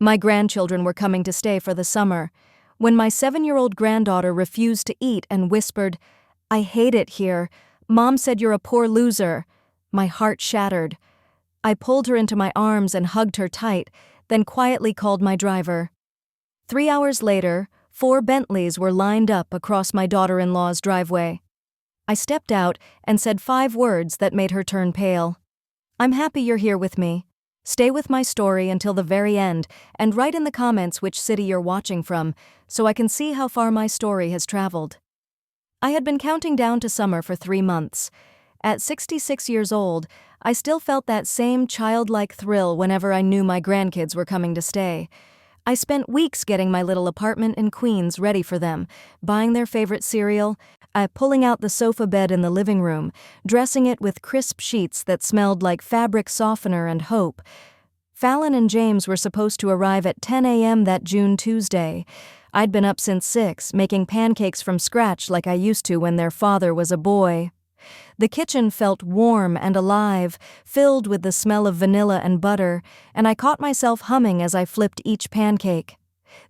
My grandchildren were coming to stay for the summer, when my 7-year-old granddaughter refused to eat and whispered, "I hate it here. Mom said you're a poor loser." My heart shattered. I pulled her into my arms and hugged her tight, then quietly called my driver. 3 hours later, 4 Bentleys were lined up across my daughter-in-law's driveway. I stepped out and said 5 words that made her turn pale. "I'm happy you're here with me. Stay with my story until the very end and write in the comments which city you're watching from so I can see how far my story has traveled." I had been counting down to summer for 3 months. At 66 years old, I still felt that same childlike thrill whenever I knew my grandkids were coming to stay. I spent weeks getting my little apartment in Queens ready for them, buying their favorite cereal, pulling out the sofa bed in the living room, dressing it with crisp sheets that smelled like fabric softener and hope. Fallon and James were supposed to arrive at 10 a.m. that June Tuesday. I'd been up since 6, making pancakes from scratch like I used to when their father was a boy. The kitchen felt warm and alive, filled with the smell of vanilla and butter, and I caught myself humming as I flipped each pancake.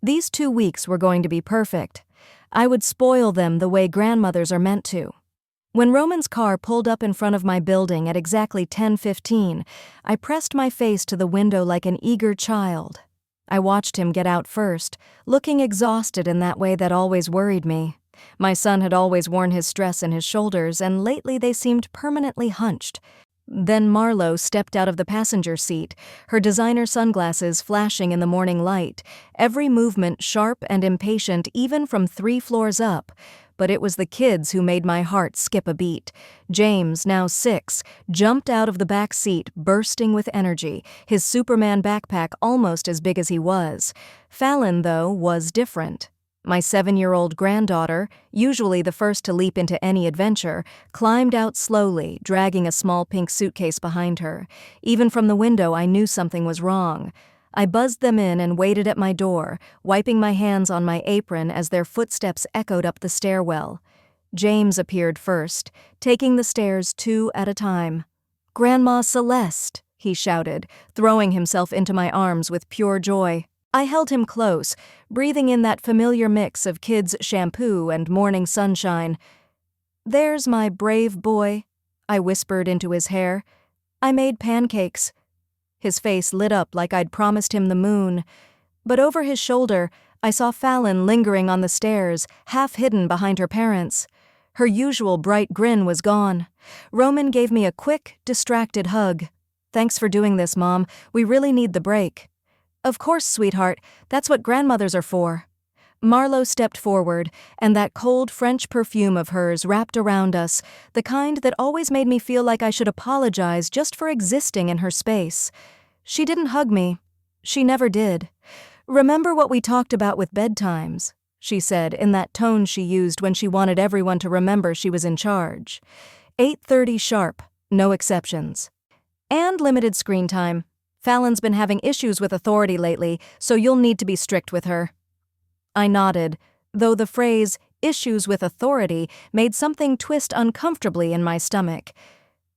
These 2 weeks were going to be perfect. I would spoil them the way grandmothers are meant to. When Roman's car pulled up in front of my building at exactly 10:15, I pressed my face to the window like an eager child. I watched him get out first, looking exhausted in that way that always worried me. My son had always worn his stress in his shoulders, and lately they seemed permanently hunched. Then Marlo stepped out of the passenger seat, her designer sunglasses flashing in the morning light, every movement sharp and impatient even from 3 floors up. But it was the kids who made my heart skip a beat. James, now 6, jumped out of the back seat, bursting with energy, his Superman backpack almost as big as he was. Fallon, though, was different. My 7-year-old granddaughter, usually the first to leap into any adventure, climbed out slowly, dragging a small pink suitcase behind her. Even from the window, I knew something was wrong. I buzzed them in and waited at my door, wiping my hands on my apron as their footsteps echoed up the stairwell. James appeared first, taking the stairs 2 at a time. "Grandma Celeste," he shouted, throwing himself into my arms with pure joy. I held him close, breathing in that familiar mix of kids' shampoo and morning sunshine. "There's my brave boy," I whispered into his hair. "I made pancakes." His face lit up like I'd promised him the moon. But over his shoulder, I saw Fallon lingering on the stairs, half hidden behind her parents. Her usual bright grin was gone. Roman gave me a quick, distracted hug. "Thanks for doing this, Mom. We really need the break." "Of course, sweetheart. That's what grandmothers are for." Marlo stepped forward, and that cold French perfume of hers wrapped around us, the kind that always made me feel like I should apologize just for existing in her space. She didn't hug me. She never did. "Remember what we talked about with bedtimes," she said in that tone she used when she wanted everyone to remember she was in charge. 8:30 sharp, no exceptions. "And limited screen time. Fallon's been having issues with authority lately, so you'll need to be strict with her." I nodded, though the phrase, "issues with authority," made something twist uncomfortably in my stomach.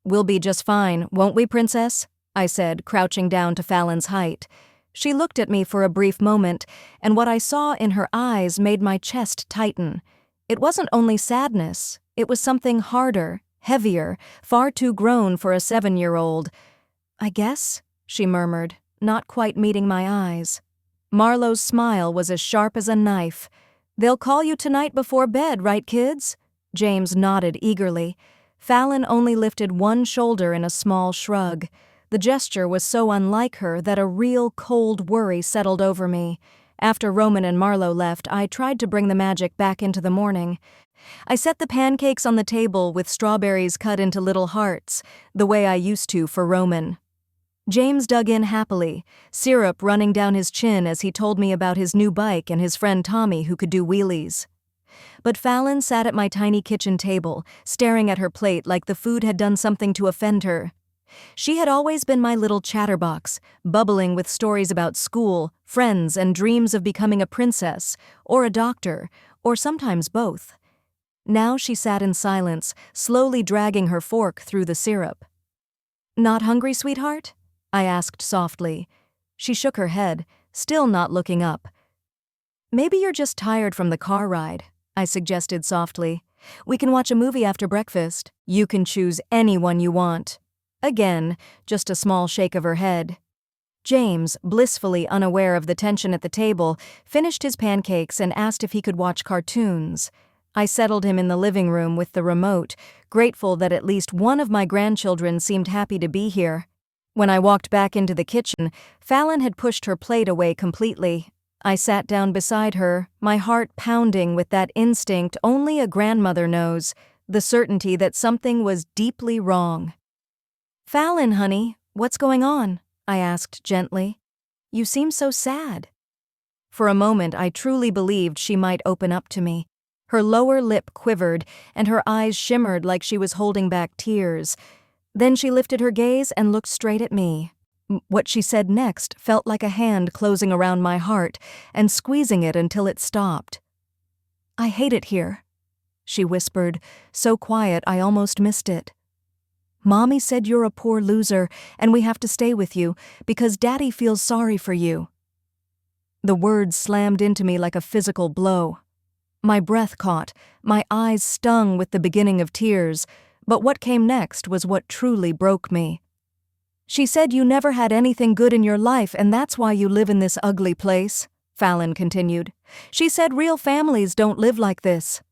"We'll be just fine, won't we, Princess?" I said, crouching down to Fallon's height. She looked at me for a brief moment, and what I saw in her eyes made my chest tighten. It wasn't only sadness, it was something harder, heavier, far too grown for a 7-year-old. "I guess," she murmured, not quite meeting my eyes. Marlo's smile was as sharp as a knife. "They'll call you tonight before bed, right, kids?" James nodded eagerly. Fallon only lifted one shoulder in a small shrug. The gesture was so unlike her that a real cold worry settled over me. After Roman and Marlo left, I tried to bring the magic back into the morning. I set the pancakes on the table with strawberries cut into little hearts, the way I used to for Roman. James dug in happily, syrup running down his chin as he told me about his new bike and his friend Tommy who could do wheelies. But Fallon sat at my tiny kitchen table, staring at her plate like the food had done something to offend her. She had always been my little chatterbox, bubbling with stories about school, friends, and dreams of becoming a princess, or a doctor, or sometimes both. Now she sat in silence, slowly dragging her fork through the syrup. "Not hungry, sweetheart?" I asked softly. She shook her head, still not looking up. "Maybe you're just tired from the car ride," I suggested softly. "We can watch a movie after breakfast. You can choose anyone you want." Again, just a small shake of her head. James, blissfully unaware of the tension at the table, finished his pancakes and asked if he could watch cartoons. I settled him in the living room with the remote, grateful that at least one of my grandchildren seemed happy to be here. When I walked back into the kitchen, Fallon had pushed her plate away completely. I sat down beside her, my heart pounding with that instinct only a grandmother knows, the certainty that something was deeply wrong. "Fallon, honey, what's going on?" I asked gently. "You seem so sad." For a moment I truly believed she might open up to me. Her lower lip quivered, and her eyes shimmered like she was holding back tears. Then she lifted her gaze and looked straight at me. What she said next felt like a hand closing around my heart and squeezing it until it stopped. "I hate it here," she whispered, so quiet I almost missed it. "Mommy said you're a poor loser and we have to stay with you because Daddy feels sorry for you." The words slammed into me like a physical blow. My breath caught, my eyes stung with the beginning of tears, but what came next was what truly broke me. "She said you never had anything good in your life and that's why you live in this ugly place," Fallon continued. "She said real families don't live like this."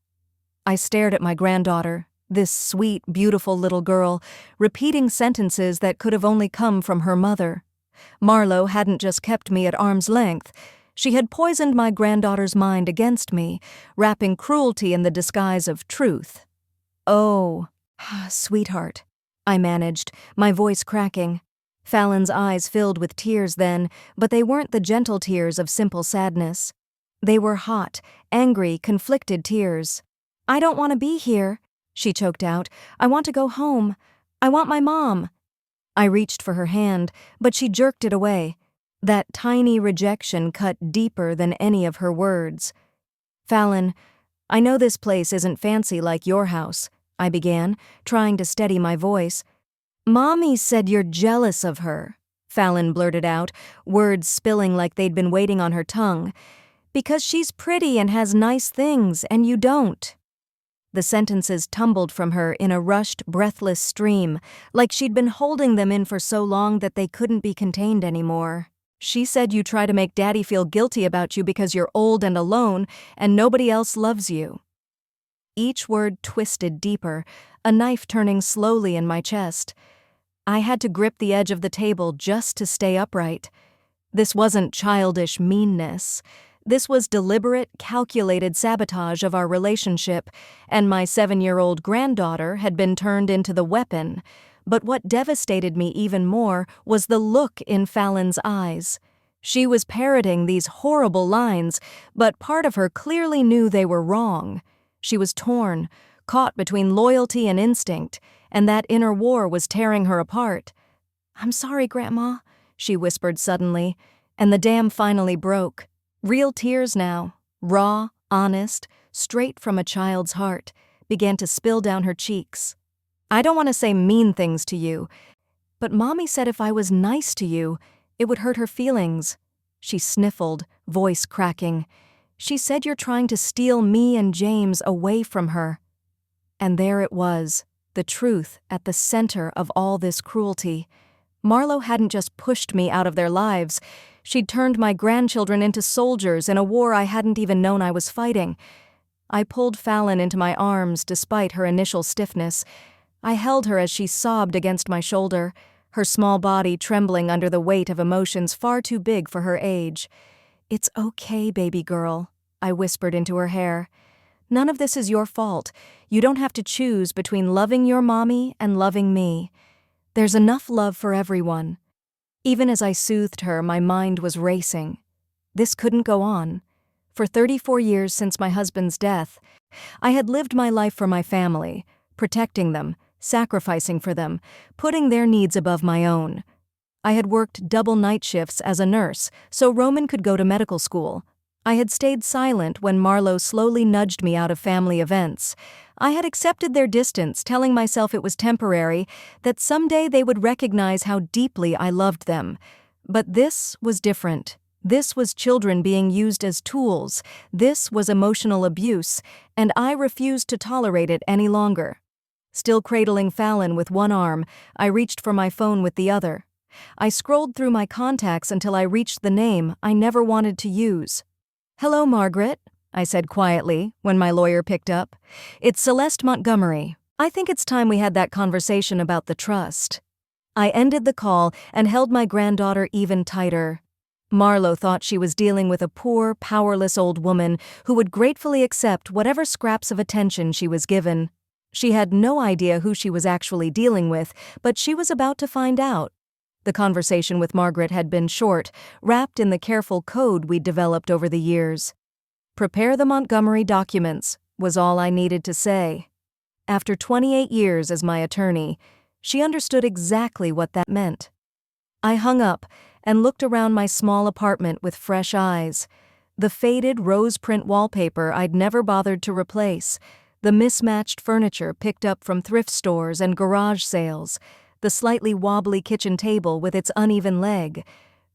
I stared at my granddaughter, this sweet, beautiful little girl, repeating sentences that could have only come from her mother. Marlo hadn't just kept me at arm's length. She had poisoned my granddaughter's mind against me, wrapping cruelty in the disguise of truth. "Oh, sweetheart," I managed, my voice cracking. Fallon's eyes filled with tears then, but they weren't the gentle tears of simple sadness. They were hot, angry, conflicted tears. "I don't want to be here," she choked out. "I want to go home. I want my mom." I reached for her hand, but she jerked it away. That tiny rejection cut deeper than any of her words. "Fallon, I know this place isn't fancy like your house," I began, trying to steady my voice. "Mommy said you're jealous of her," Fallon blurted out, words spilling like they'd been waiting on her tongue. "Because she's pretty and has nice things, and you don't." The sentences tumbled from her in a rushed, breathless stream, like she'd been holding them in for so long that they couldn't be contained anymore. "She said you try to make Daddy feel guilty about you because you're old and alone, and nobody else loves you." Each word twisted deeper, a knife turning slowly in my chest. I had to grip the edge of the table just to stay upright. This wasn't childish meanness. This was deliberate, calculated sabotage of our relationship, and my 7-year-old granddaughter had been turned into the weapon. But what devastated me even more was the look in Fallon's eyes. She was parroting these horrible lines, but part of her clearly knew they were wrong. She was torn, caught between loyalty and instinct, and that inner war was tearing her apart. "I'm sorry, Grandma," she whispered suddenly, and the dam finally broke. Real tears now, raw, honest, straight from a child's heart, began to spill down her cheeks. "I don't want to say mean things to you, but Mommy said if I was nice to you, it would hurt her feelings." She sniffled, voice cracking. "She said you're trying to steal me and James away from her." And there it was, the truth at the center of all this cruelty. Marlo hadn't just pushed me out of their lives. She'd turned my grandchildren into soldiers in a war I hadn't even known I was fighting. I pulled Fallon into my arms despite her initial stiffness. I held her as she sobbed against my shoulder, her small body trembling under the weight of emotions far too big for her age. "It's okay, baby girl," I whispered into her hair. "None of this is your fault. You don't have to choose between loving your mommy and loving me. There's enough love for everyone." Even as I soothed her, my mind was racing. This couldn't go on. For 34 years since my husband's death, I had lived my life for my family, protecting them, sacrificing for them, putting their needs above my own. I had worked double night shifts as a nurse so Roman could go to medical school. I had stayed silent when Marlo slowly nudged me out of family events. I had accepted their distance, telling myself it was temporary, that someday they would recognize how deeply I loved them. But this was different. This was children being used as tools. This was emotional abuse, and I refused to tolerate it any longer. Still cradling Fallon with one arm, I reached for my phone with the other. I scrolled through my contacts until I reached the name I never wanted to use. "Hello, Margaret," I said quietly when my lawyer picked up. "It's Celeste Montgomery. I think it's time we had that conversation about the trust." I ended the call and held my granddaughter even tighter. Marlo thought she was dealing with a poor, powerless old woman who would gratefully accept whatever scraps of attention she was given. She had no idea who she was actually dealing with, but she was about to find out. The conversation with Margaret had been short, wrapped in the careful code we'd developed over the years. "Prepare the Montgomery documents," was all I needed to say. After 28 years as my attorney, she understood exactly what that meant. I hung up and looked around my small apartment with fresh eyes. The faded rose print wallpaper I'd never bothered to replace, the mismatched furniture picked up from thrift stores and garage sales, the slightly wobbly kitchen table with its uneven leg.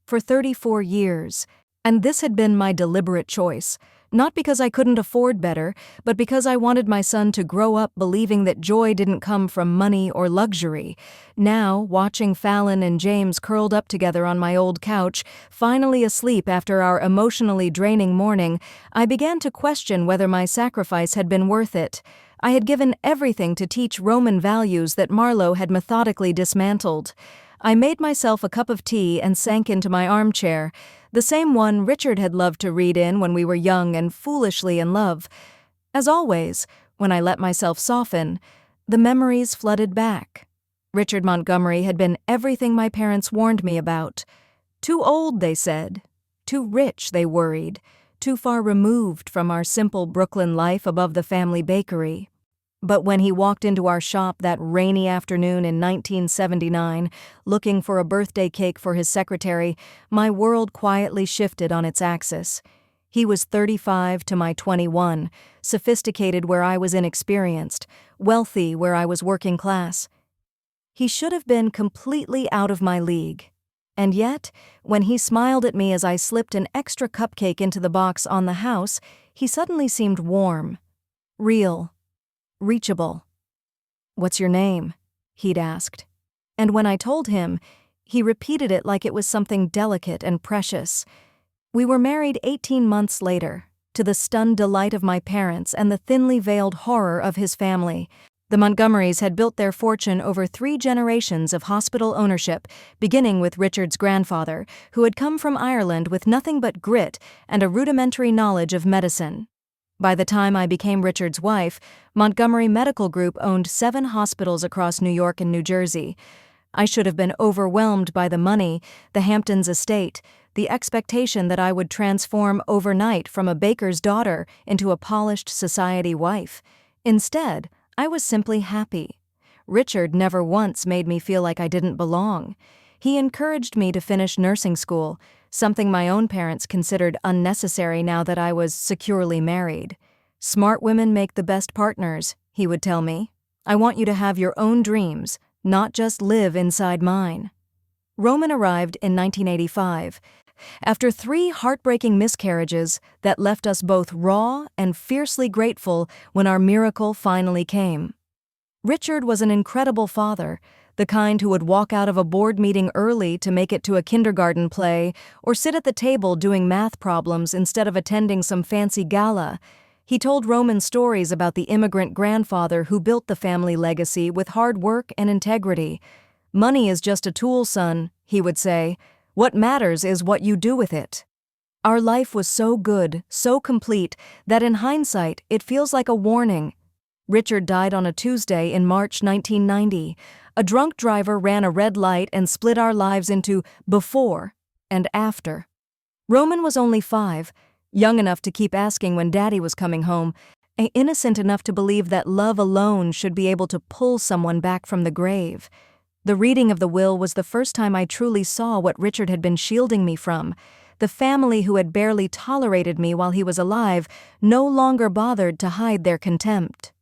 For 34 years, and this had been my deliberate choice, not because I couldn't afford better, but because I wanted my son to grow up believing that joy didn't come from money or luxury. Now, watching Fallon and James curled up together on my old couch, finally asleep after our emotionally draining morning, I began to question whether my sacrifice had been worth it. I had given everything to teach Roman values that Marlo had methodically dismantled. I made myself a cup of tea and sank into my armchair, the same one Richard had loved to read in when we were young and foolishly in love. As always, when I let myself soften, the memories flooded back. Richard Montgomery had been everything my parents warned me about. Too old, they said. Too rich, they worried. Too far removed from our simple Brooklyn life above the family bakery. But when he walked into our shop that rainy afternoon in 1979, looking for a birthday cake for his secretary, my world quietly shifted on its axis. He was 35 to my 21, sophisticated where I was inexperienced, wealthy where I was working class. He should have been completely out of my league. And yet, when he smiled at me as I slipped an extra cupcake into the box on the house, he suddenly seemed warm, real, reachable. "What's your name?" he'd asked. And when I told him, he repeated it like it was something delicate and precious. We were married 18 months later, to the stunned delight of my parents and the thinly veiled horror of his family. The Montgomerys had built their fortune over 3 generations of hospital ownership, beginning with Richard's grandfather, who had come from Ireland with nothing but grit and a rudimentary knowledge of medicine. By the time I became Richard's wife, Montgomery Medical Group owned 7 hospitals across New York and New Jersey. I should have been overwhelmed by the money, the Hamptons estate, the expectation that I would transform overnight from a baker's daughter into a polished society wife. Instead, I was simply happy. Richard never once made me feel like I didn't belong. He encouraged me to finish nursing school, something my own parents considered unnecessary now that I was securely married. "Smart women make the best partners," he would tell me. "I want you to have your own dreams, not just live inside mine." Roman arrived in 1985. After 3 heartbreaking miscarriages that left us both raw and fiercely grateful when our miracle finally came. Richard was an incredible father, the kind who would walk out of a board meeting early to make it to a kindergarten play or sit at the table doing math problems instead of attending some fancy gala. He told Roman stories about the immigrant grandfather who built the family legacy with hard work and integrity. "Money is just a tool, son," he would say. "What matters is what you do with it." Our life was so good, so complete, that in hindsight it feels like a warning. Richard died on a Tuesday in March 1990. A drunk driver ran a red light and split our lives into before and after. Roman was only 5, young enough to keep asking when Daddy was coming home, and innocent enough to believe that love alone should be able to pull someone back from the grave. The reading of the will was the first time I truly saw what Richard had been shielding me from. The family who had barely tolerated me while he was alive no longer bothered to hide their contempt.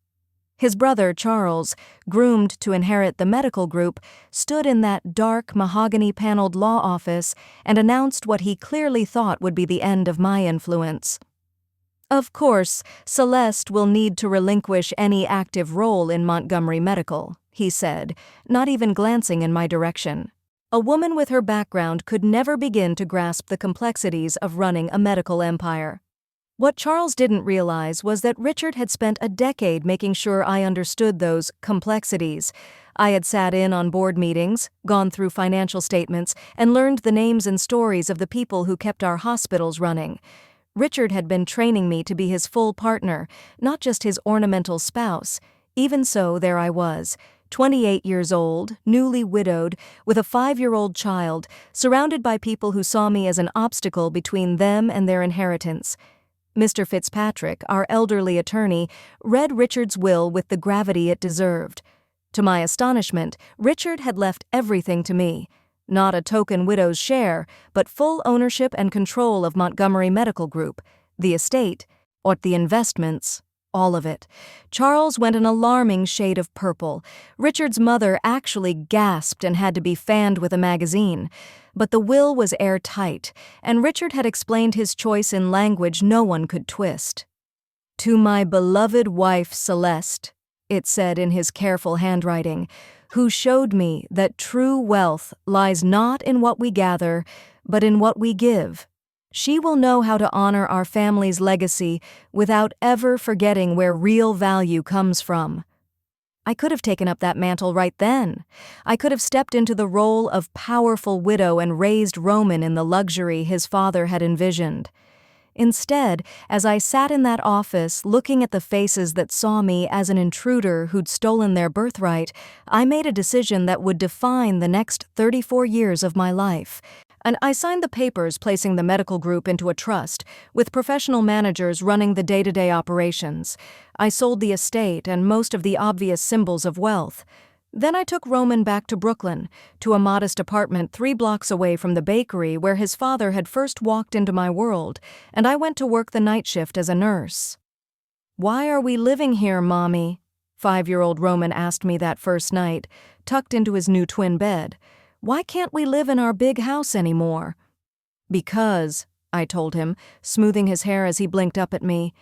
His brother, Charles, groomed to inherit the medical group, stood in that dark, mahogany-paneled law office and announced what he clearly thought would be the end of my influence. "Of course, Celeste will need to relinquish any active role in Montgomery Medical," he said, not even glancing in my direction. A woman with her background could never begin to grasp the complexities of running a medical empire. What Charles didn't realize was that Richard had spent a decade making sure I understood those complexities. I had sat in on board meetings, gone through financial statements, and learned the names and stories of the people who kept our hospitals running. Richard had been training me to be his full partner, not just his ornamental spouse. Even so, there I was, 28 years old, newly widowed, with a 5-year-old child, surrounded by people who saw me as an obstacle between them and their inheritance. Mr. Fitzpatrick, our elderly attorney, read Richard's will with the gravity it deserved. To my astonishment, Richard had left everything to me. Not a token widow's share, but full ownership and control of Montgomery Medical Group, the estate, or the investments, all of it. Charles went an alarming shade of purple. Richard's mother actually gasped and had to be fanned with a magazine. But the will was airtight, and Richard had explained his choice in language no one could twist. "To my beloved wife Celeste," it said in his careful handwriting, "who showed me that true wealth lies not in what we gather, but in what we give. She will know how to honor our family's legacy without ever forgetting where real value comes from." I could have taken up that mantle right then. I could have stepped into the role of powerful widow and raised Roman in the luxury his father had envisioned. Instead, as I sat in that office looking at the faces that saw me as an intruder who'd stolen their birthright, I made a decision that would define the next 34 years of my life. And I signed the papers placing the medical group into a trust, with professional managers running the day-to-day operations. I sold the estate and most of the obvious symbols of wealth. Then I took Roman back to Brooklyn, to a modest apartment 3 blocks away from the bakery where his father had first walked into my world, and I went to work the night shift as a nurse. "Why are we living here, Mommy?" 5-year-old Roman asked me that first night, tucked into his new twin bed. "Why can't we live in our big house anymore?" "Because," I told him, smoothing his hair as he blinked up at me,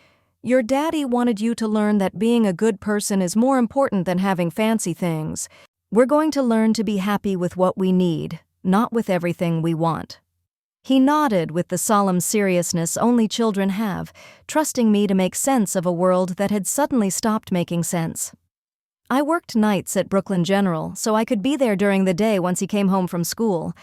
"your daddy wanted you to learn that being a good person is more important than having fancy things. We're going to learn to be happy with what we need, not with everything we want." He nodded with the solemn seriousness only children have, trusting me to make sense of a world that had suddenly stopped making sense. I worked nights at Brooklyn General, so I could be there during the day once he came home from school.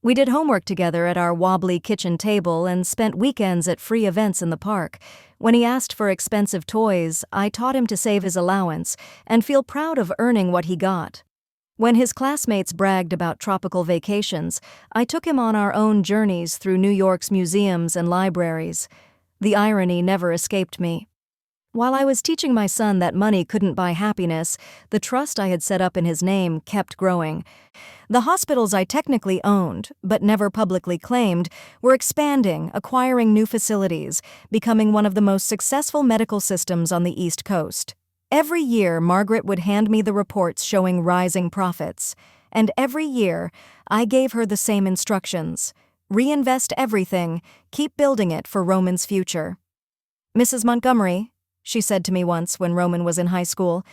We did homework together at our wobbly kitchen table and spent weekends at free events in the park. When he asked for expensive toys, I taught him to save his allowance and feel proud of earning what he got. When his classmates bragged about tropical vacations, I took him on our own journeys through New York's museums and libraries. The irony never escaped me. While I was teaching my son that money couldn't buy happiness, the trust I had set up in his name kept growing. The hospitals I technically owned, but never publicly claimed, were expanding, acquiring new facilities, becoming one of the most successful medical systems on the East Coast. Every year, Margaret would hand me the reports showing rising profits. And every year, I gave her the same instructions. Reinvest everything, keep building it for Roman's future. "Mrs. Montgomery," she said to me once when Roman was in high school,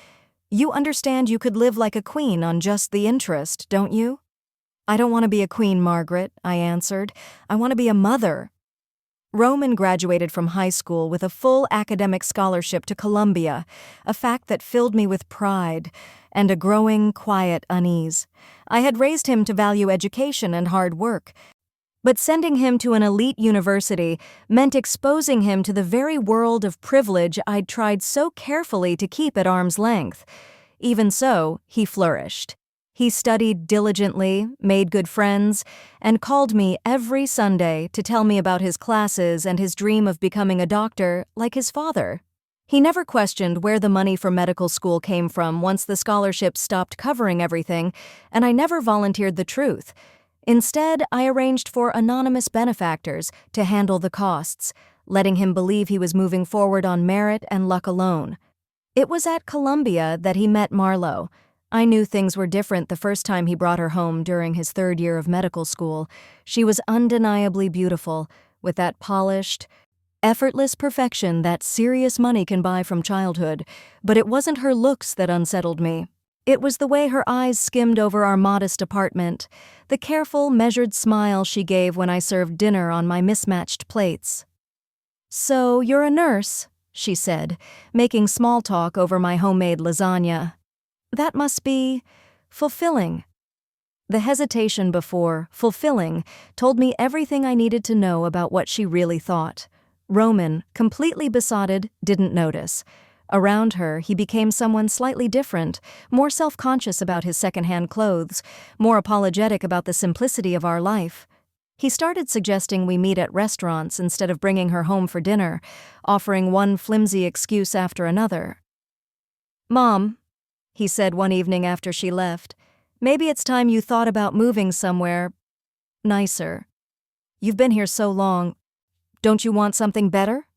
"you understand you could live like a queen on just the interest, don't you?" "I don't want to be a queen, Margaret," I answered. "I want to be a mother." Roman graduated from high school with a full academic scholarship to Columbia, a fact that filled me with pride and a growing, quiet unease. I had raised him to value education and hard work. But sending him to an elite university meant exposing him to the very world of privilege I'd tried so carefully to keep at arm's length. Even so, he flourished. He studied diligently, made good friends, and called me every Sunday to tell me about his classes and his dream of becoming a doctor like his father. He never questioned where the money for medical school came from once the scholarship stopped covering everything, and I never volunteered the truth. Instead, I arranged for anonymous benefactors to handle the costs, letting him believe he was moving forward on merit and luck alone. It was at Columbia that he met Marlo. I knew things were different the first time he brought her home during his 3rd year of medical school. She was undeniably beautiful, with that polished, effortless perfection that serious money can buy from childhood, but it wasn't her looks that unsettled me. It was the way her eyes skimmed over our modest apartment, the careful, measured smile she gave when I served dinner on my mismatched plates. "So, you're a nurse," she said, making small talk over my homemade lasagna. "That must be fulfilling." The hesitation before fulfilling told me everything I needed to know about what she really thought. Roman, completely besotted, didn't notice. Around her, he became someone slightly different, more self-conscious about his secondhand clothes, more apologetic about the simplicity of our life. He started suggesting we meet at restaurants instead of bringing her home for dinner, offering one flimsy excuse after another. "Mom," he said one evening after she left, "maybe it's time you thought about moving somewhere nicer. You've been here so long. Don't you want something better?"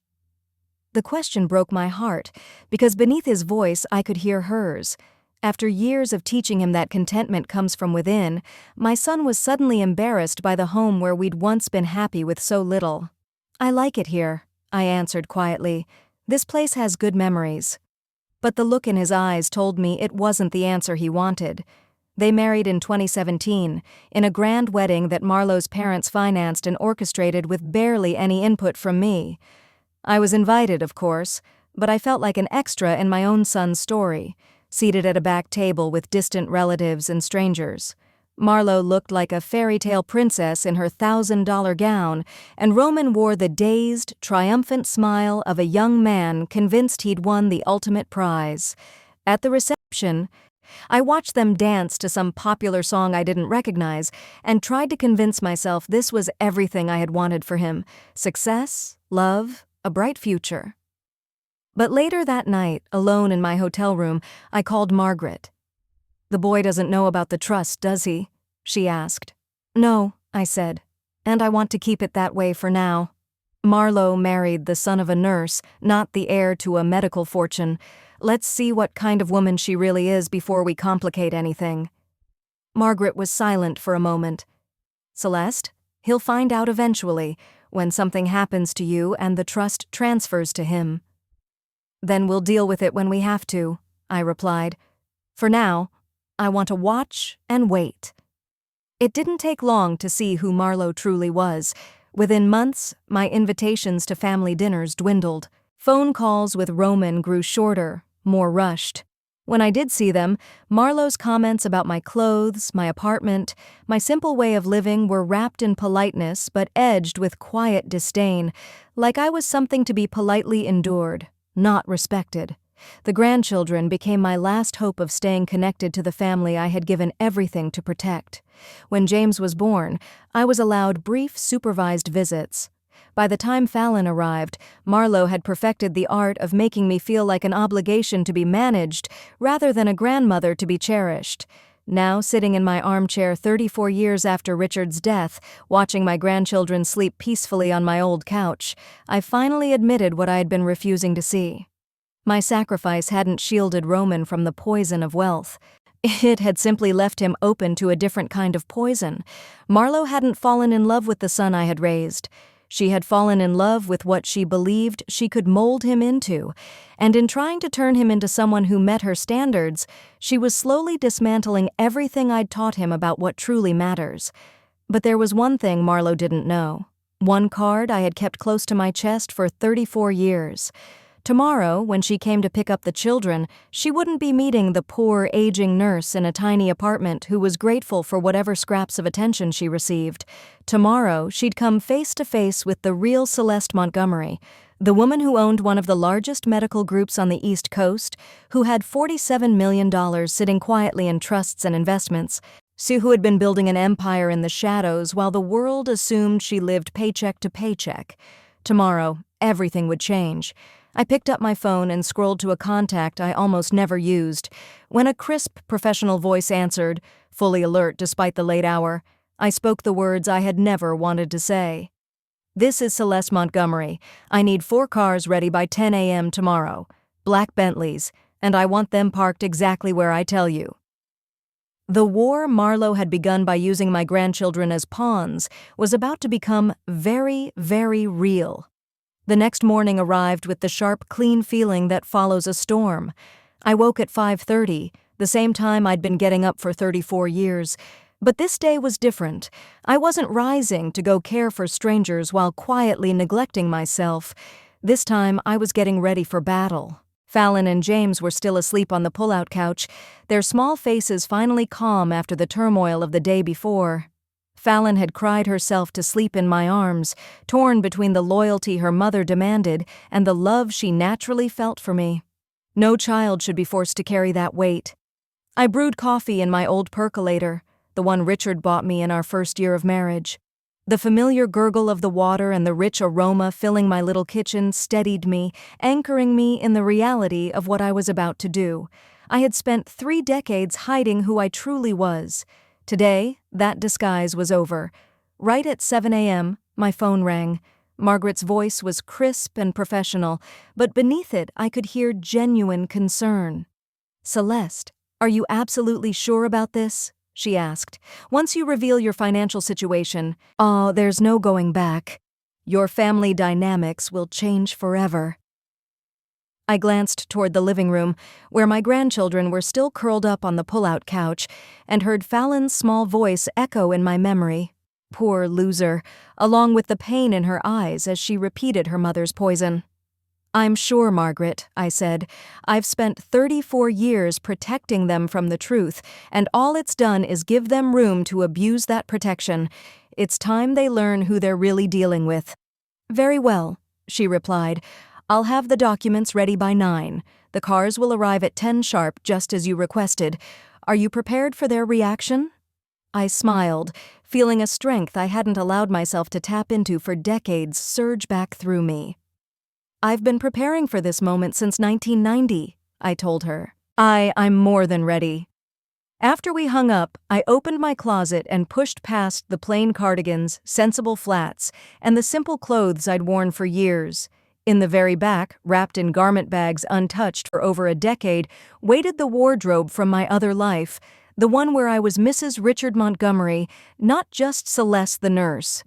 The question broke my heart, because beneath his voice I could hear hers. After years of teaching him that contentment comes from within, my son was suddenly embarrassed by the home where we'd once been happy with so little. "I like it here," I answered quietly. "This place has good memories." But the look in his eyes told me it wasn't the answer he wanted. They married in 2017, in a grand wedding that Marlo's parents financed and orchestrated with barely any input from me. I was invited, of course, but I felt like an extra in my own son's story, seated at a back table with distant relatives and strangers. Marlo looked like a fairy tale princess in her $1,000 gown, and Roman wore the dazed, triumphant smile of a young man convinced he'd won the ultimate prize. At the reception, I watched them dance to some popular song I didn't recognize and tried to convince myself this was everything I had wanted for him: success, love, a bright future. But later that night, alone in my hotel room, I called Margaret. "The boy doesn't know about the trust, does he?" she asked. "No," I said, "and I want to keep it that way for now." Marlo married the son of a nurse, not the heir to a medical fortune. Let's see what kind of woman she really is before we complicate anything. Margaret was silent for a moment. "Celeste, he'll find out eventually, when something happens to you and the trust transfers to him." "Then we'll deal with it when we have to," I replied. "For now, I want to watch and wait." It didn't take long to see who Marlo truly was. Within months, my invitations to family dinners dwindled. Phone calls with Roman grew shorter, more rushed. When I did see them, Marlo's comments about my clothes, my apartment, my simple way of living were wrapped in politeness but edged with quiet disdain, like I was something to be politely endured, not respected. The grandchildren became my last hope of staying connected to the family I had given everything to protect. When James was born, I was allowed brief, supervised visits. By the time Fallon arrived, Marlo had perfected the art of making me feel like an obligation to be managed rather than a grandmother to be cherished. Now, sitting in my armchair 34 years after Richard's death, watching my grandchildren sleep peacefully on my old couch, I finally admitted what I had been refusing to see. My sacrifice hadn't shielded Roman from the poison of wealth. It had simply left him open to a different kind of poison. Marlo hadn't fallen in love with the son I had raised. She had fallen in love with what she believed she could mold him into, and in trying to turn him into someone who met her standards, she was slowly dismantling everything I'd taught him about what truly matters. But there was one thing Marlo didn't know. One card I had kept close to my chest for 34 years. Tomorrow, when she came to pick up the children, she wouldn't be meeting the poor, aging nurse in a tiny apartment who was grateful for whatever scraps of attention she received. Tomorrow, she'd come face to face with the real Celeste Montgomery, the woman who owned one of the largest medical groups on the East Coast, who had $47 million sitting quietly in trusts and investments, who had been building an empire in the shadows while the world assumed she lived paycheck to paycheck. Tomorrow, everything would change. I picked up my phone and scrolled to a contact I almost never used. When a crisp, professional voice answered, fully alert despite the late hour, I spoke the words I had never wanted to say. "This is Celeste Montgomery. I need 4 cars ready by 10 a.m. tomorrow. Black Bentleys. and I want them parked exactly where I tell you." The war Marlowe had begun by using my grandchildren as pawns was about to become very, very real. The next morning arrived with the sharp, clean feeling that follows a storm. I woke at 5:30, the same time I'd been getting up for 34 years. But this day was different. I wasn't rising to go care for strangers while quietly neglecting myself. This time I was getting ready for battle. Fallon and James were still asleep on the pull-out couch, their small faces finally calm after the turmoil of the day before. Fallon had cried herself to sleep in my arms, torn between the loyalty her mother demanded and the love she naturally felt for me. No child should be forced to carry that weight. I brewed coffee in my old percolator, the one Richard bought me in our first year of marriage. The familiar gurgle of the water and the rich aroma filling my little kitchen steadied me, anchoring me in the reality of what I was about to do. I had spent 3 decades hiding who I truly was. Today, that disguise was over. Right at 7 a.m., my phone rang. Margaret's voice was crisp and professional, but beneath it I could hear genuine concern. "Celeste, are you absolutely sure about this?" she asked. "Once you reveal your financial situation, there's no going back. Your family dynamics will change forever." I glanced toward the living room, where my grandchildren were still curled up on the pull-out couch, and heard Fallon's small voice echo in my memory. Poor loser, along with the pain in her eyes as she repeated her mother's poison. "I'm sure, Margaret," I said. "I've spent 34 years protecting them from the truth, and all it's done is give them room to abuse that protection. It's time they learn who they're really dealing with." "Very well," she replied. "I'll have the documents ready by 9. The cars will arrive at 10 sharp, just as you requested. Are you prepared for their reaction?" I smiled, feeling a strength I hadn't allowed myself to tap into for decades surge back through me. "I've been preparing for this moment since 1990, I told her. I'm more than ready." After we hung up, I opened my closet and pushed past the plain cardigans, sensible flats, and the simple clothes I'd worn for years. In the very back, wrapped in garment bags untouched for over a decade, waited the wardrobe from my other life, the one where I was Mrs. Richard Montgomery, not just Celeste the nurse.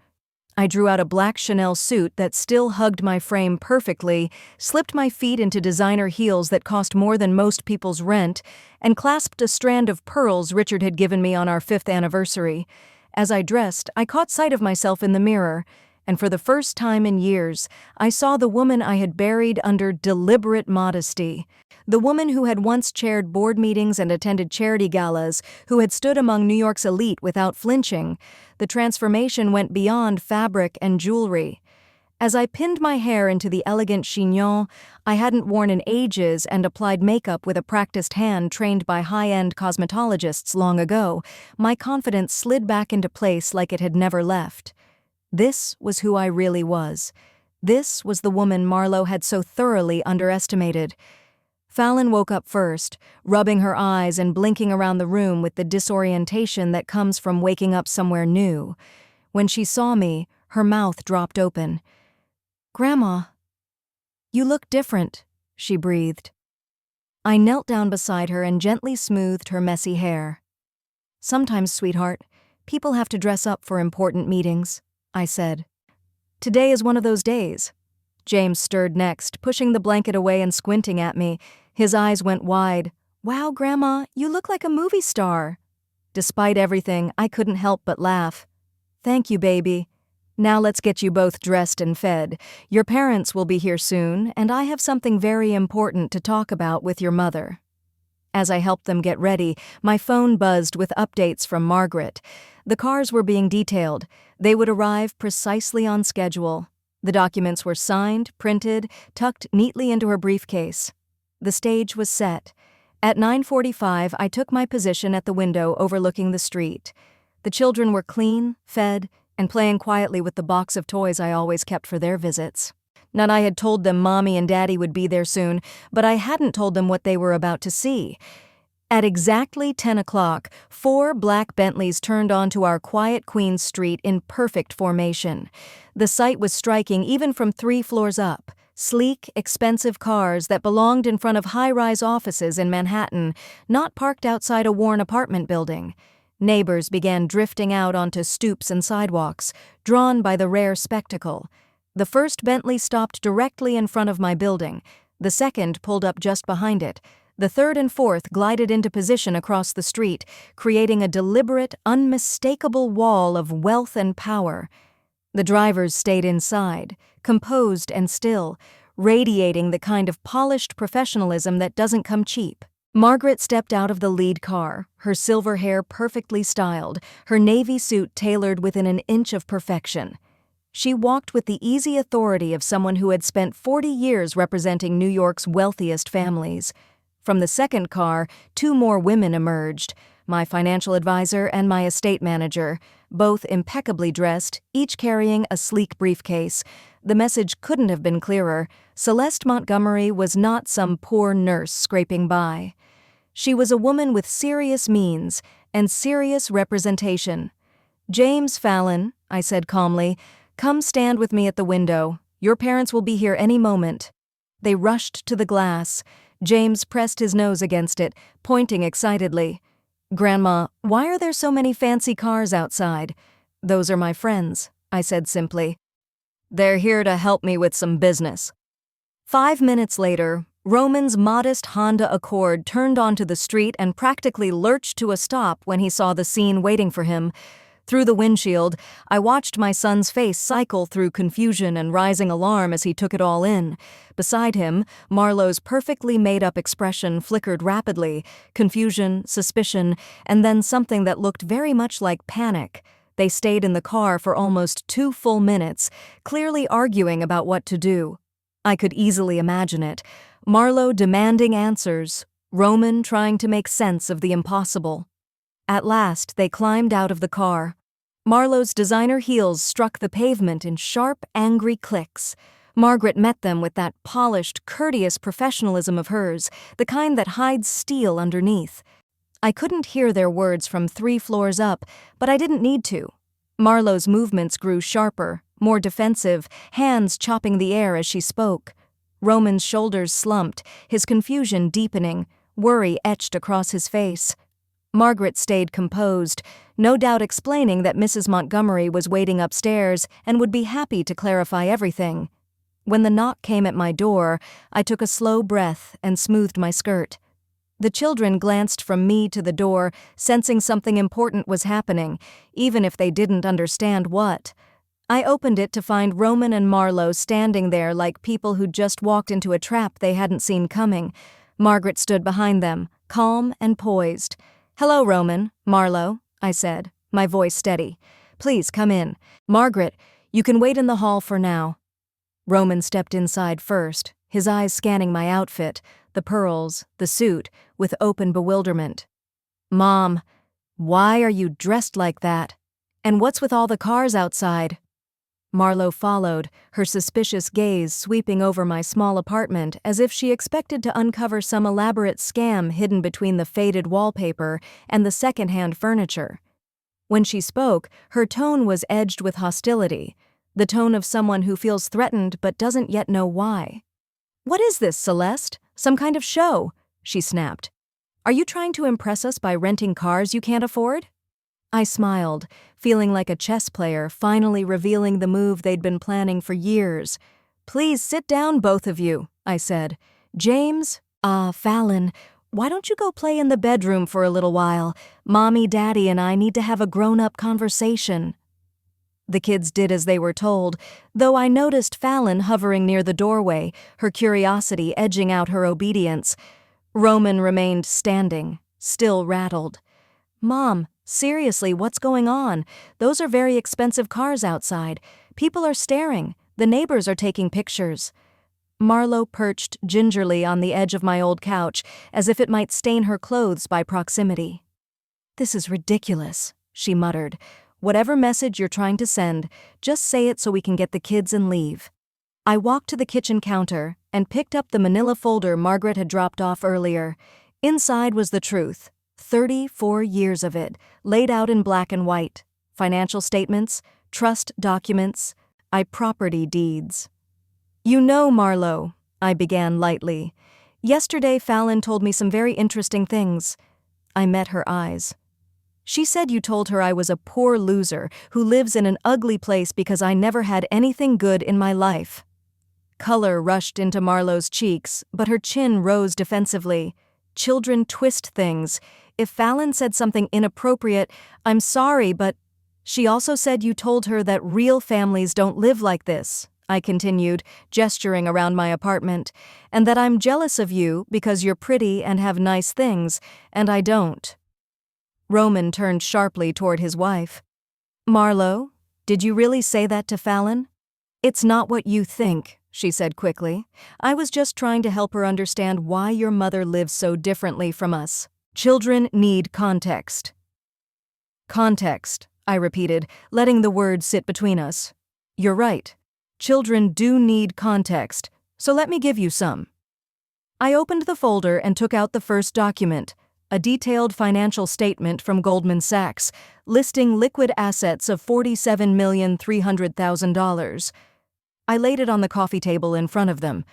I drew out a black Chanel suit that still hugged my frame perfectly, slipped my feet into designer heels that cost more than most people's rent, and clasped a strand of pearls Richard had given me on our 5th anniversary. As I dressed, I caught sight of myself in the mirror, and for the first time in years, I saw the woman I had buried under deliberate modesty. The woman who had once chaired board meetings and attended charity galas, who had stood among New York's elite without flinching. The transformation went beyond fabric and jewelry. As I pinned my hair into the elegant chignon I hadn't worn in ages and applied makeup with a practiced hand trained by high-end cosmetologists long ago, my confidence slid back into place like it had never left. This was who I really was. This was the woman Marlowe had so thoroughly underestimated. Fallon woke up first, rubbing her eyes and blinking around the room with the disorientation that comes from waking up somewhere new. When she saw me, her mouth dropped open. "Grandma, you look different," she breathed. I knelt down beside her and gently smoothed her messy hair. "Sometimes, sweetheart, people have to dress up for important meetings," I said. "Today is one of those days." James stirred next, pushing the blanket away and squinting at me. His eyes went wide. "Wow, Grandma, you look like a movie star." Despite everything, I couldn't help but laugh. "Thank you, baby. Now let's get you both dressed and fed. Your parents will be here soon, and I have something very important to talk about with your mother." As I helped them get ready, my phone buzzed with updates from Margaret. The cars were being detailed. They would arrive precisely on schedule. The documents were signed, printed, tucked neatly into her briefcase. The stage was set. At 9:45, I took my position at the window overlooking the street. The children were clean, fed, and playing quietly with the box of toys I always kept for their visits. Not I had told them Mommy and Daddy would be there soon, but I hadn't told them what they were about to see. At exactly 10 o'clock, 4 black Bentleys turned onto our quiet Queens Street in perfect formation. The sight was striking even from 3 floors up. Sleek, expensive cars that belonged in front of high-rise offices in Manhattan, not parked outside a worn apartment building. Neighbors began drifting out onto stoops and sidewalks, drawn by the rare spectacle. The first Bentley stopped directly in front of my building. The second pulled up just behind it. The third and fourth glided into position across the street, creating a deliberate, unmistakable wall of wealth and power. The drivers stayed inside, composed and still, radiating the kind of polished professionalism that doesn't come cheap. Margaret stepped out of the lead car, her silver hair perfectly styled, her navy suit tailored within an inch of perfection. She walked with the easy authority of someone who had spent 40 years representing New York's wealthiest families. From the second car, 2 more women emerged, my financial advisor and my estate manager, both impeccably dressed, each carrying a sleek briefcase. The message couldn't have been clearer. Celeste Montgomery was not some poor nurse scraping by. She was a woman with serious means and serious representation. "James Fallon," I said calmly, "come stand with me at the window. Your parents will be here any moment." They rushed to the glass. James pressed his nose against it, pointing excitedly. "Grandma, why are there so many fancy cars outside?" "Those are my friends," I said simply. "They're here to help me with some business." 5 minutes later, Roman's modest Honda Accord turned onto the street and practically lurched to a stop when he saw the scene waiting for him. Through the windshield, I watched my son's face cycle through confusion and rising alarm as he took it all in. Beside him, Marlowe's perfectly made-up expression flickered rapidly, confusion, suspicion, and then something that looked very much like panic. They stayed in the car for almost 2 full minutes, clearly arguing about what to do. I could easily imagine it. Marlowe demanding answers, Roman trying to make sense of the impossible. At last, they climbed out of the car. Marlowe's designer heels struck the pavement in sharp, angry clicks. Margaret met them with that polished, courteous professionalism of hers, the kind that hides steel underneath. I couldn't hear their words from 3 floors up, but I didn't need to. Marlowe's movements grew sharper, more defensive, hands chopping the air as she spoke. Roman's shoulders slumped, his confusion deepening, worry etched across his face. Margaret stayed composed, no doubt explaining that Mrs. Montgomery was waiting upstairs and would be happy to clarify everything. When the knock came at my door, I took a slow breath and smoothed my skirt. The children glanced from me to the door, sensing something important was happening, even if they didn't understand what. I opened it to find Roman and Marlowe standing there like people who'd just walked into a trap they hadn't seen coming. Margaret stood behind them, calm and poised. "Hello, Roman, Marlowe," I said, my voice steady. "Please come in. Margaret, you can wait in the hall for now." Roman stepped inside first, his eyes scanning my outfit, the pearls, the suit, with open bewilderment. "Mom, why are you dressed like that? And what's with all the cars outside?" Marlowe followed, her suspicious gaze sweeping over my small apartment as if she expected to uncover some elaborate scam hidden between the faded wallpaper and the second-hand furniture. When she spoke, her tone was edged with hostility, the tone of someone who feels threatened but doesn't yet know why. "What is this, Celeste? Some kind of show?" she snapped. "Are you trying to impress us by renting cars you can't afford?" I smiled, feeling like a chess player finally revealing the move they'd been planning for years. "Please sit down, both of you," I said. "James, Fallon, why don't you go play in the bedroom for a little while? Mommy, Daddy, and I need to have a grown-up conversation." The kids did as they were told, though I noticed Fallon hovering near the doorway, her curiosity edging out her obedience. Roman remained standing, still rattled. "Mom, seriously, what's going on? Those are very expensive cars outside. People are staring. The neighbors are taking pictures." Marlowe perched gingerly on the edge of my old couch, as if it might stain her clothes by proximity. "This is ridiculous," she muttered. "Whatever message you're trying to send, just say it so we can get the kids and leave." I walked to the kitchen counter and picked up the manila folder Margaret had dropped off earlier. Inside was the truth. 34 years of it, laid out in black and white. Financial statements, trust documents, property deeds. You know, Marlo, I began lightly. Yesterday, Fallon told me some very interesting things. I met her eyes. She said you told her I was a poor loser who lives in an ugly place because I never had anything good in my life. Color rushed into Marlo's cheeks, but her chin rose defensively. Children twist things. If Fallon said something inappropriate, I'm sorry, but she also said you told her that real families don't live like this, I continued, gesturing around my apartment, and that I'm jealous of you because you're pretty and have nice things, and I don't. Roman turned sharply toward his wife. Marlo, did you really say that to Fallon? It's not what you think, she said quickly. I was just trying to help her understand why your mother lives so differently from us. Children need context. Context, I repeated, letting the words sit between us. You're right. Children do need context, so let me give you some. I opened the folder and took out the first document, a detailed financial statement from Goldman Sachs, listing liquid assets of $47,300,000. I laid it on the coffee table in front of them.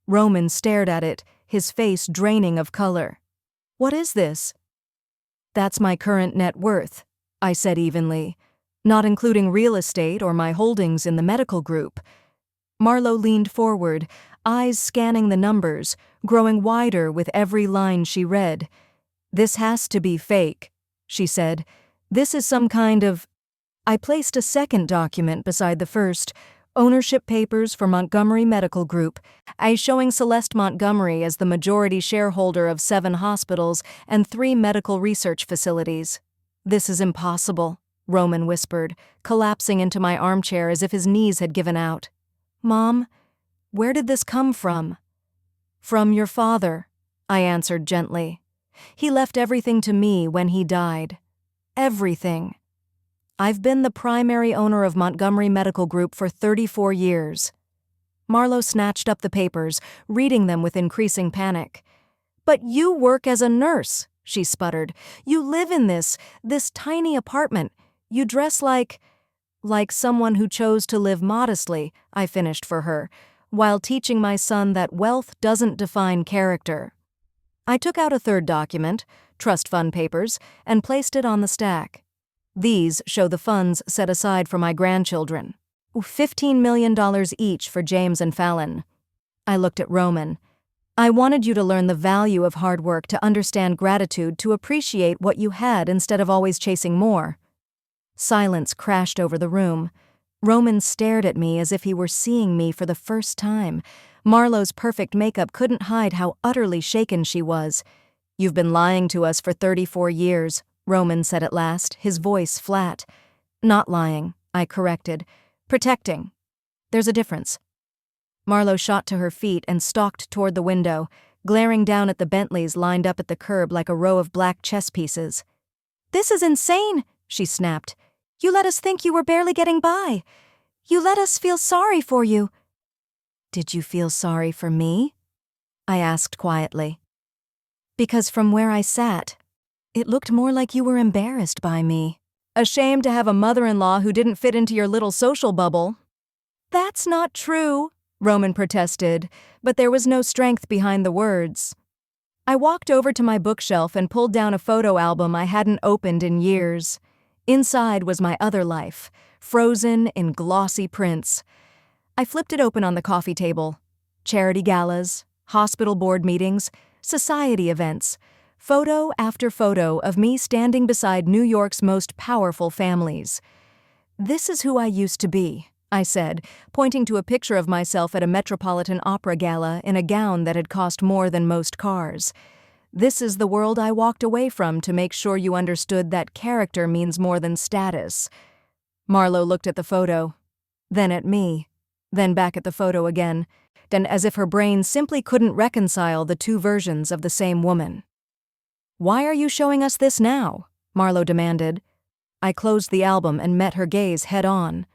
Roman stared at it, his face draining of color. What is this? That's my current net worth, I said evenly, not including real estate or my holdings in the medical group. Marlo leaned forward, eyes scanning the numbers, growing wider with every line she read. This has to be fake, she said. This is some kind of... I placed a second document beside the first, ownership papers for Montgomery Medical Group, showing Celeste Montgomery as the majority shareholder of 7 hospitals and 3 medical research facilities. This is impossible, Roman whispered, collapsing into my armchair as if his knees had given out. Mom, where did this come from? From your father, I answered gently. He left everything to me when he died. Everything. I've been the primary owner of Montgomery Medical Group for 34 years. Marlo snatched up the papers, reading them with increasing panic. But you work as a nurse, she sputtered. You live in this tiny apartment. You dress like someone who chose to live modestly, I finished for her, while teaching my son that wealth doesn't define character. I took out a third document, trust fund papers, and placed it on the stack. These show the funds set aside for my grandchildren. $15 million each for James and Fallon. I looked at Roman. I wanted you to learn the value of hard work, to understand gratitude, to appreciate what you had instead of always chasing more. Silence crashed over the room. Roman stared at me as if he were seeing me for the first time. Marlo's perfect makeup couldn't hide how utterly shaken she was. You've been lying to us for 34 years, Roman said at last, his voice flat. Not lying, I corrected. Protecting. There's a difference. Marlo shot to her feet and stalked toward the window, glaring down at the Bentleys lined up at the curb like a row of black chess pieces. This is insane, she snapped. You let us think you were barely getting by. You let us feel sorry for you. Did you feel sorry for me? I asked quietly. Because from where I sat, it looked more like you were embarrassed by me. Ashamed to have a mother-in-law who didn't fit into your little social bubble. That's not true, Roman protested, but there was no strength behind the words. I walked over to my bookshelf and pulled down a photo album I hadn't opened in years. Inside was my other life, frozen in glossy prints. I flipped it open on the coffee table. Charity galas, hospital board meetings, society events, photo after photo of me standing beside New York's most powerful families. This is who I used to be, I said, pointing to a picture of myself at a Metropolitan Opera gala in a gown that had cost more than most cars. This is the world I walked away from to make sure you understood that character means more than status. Marlo looked at the photo, then at me, then back at the photo again, then as if her brain simply couldn't reconcile the two versions of the same woman. Why are you showing us this now? Marlo demanded. I closed the album and met her gaze head-on.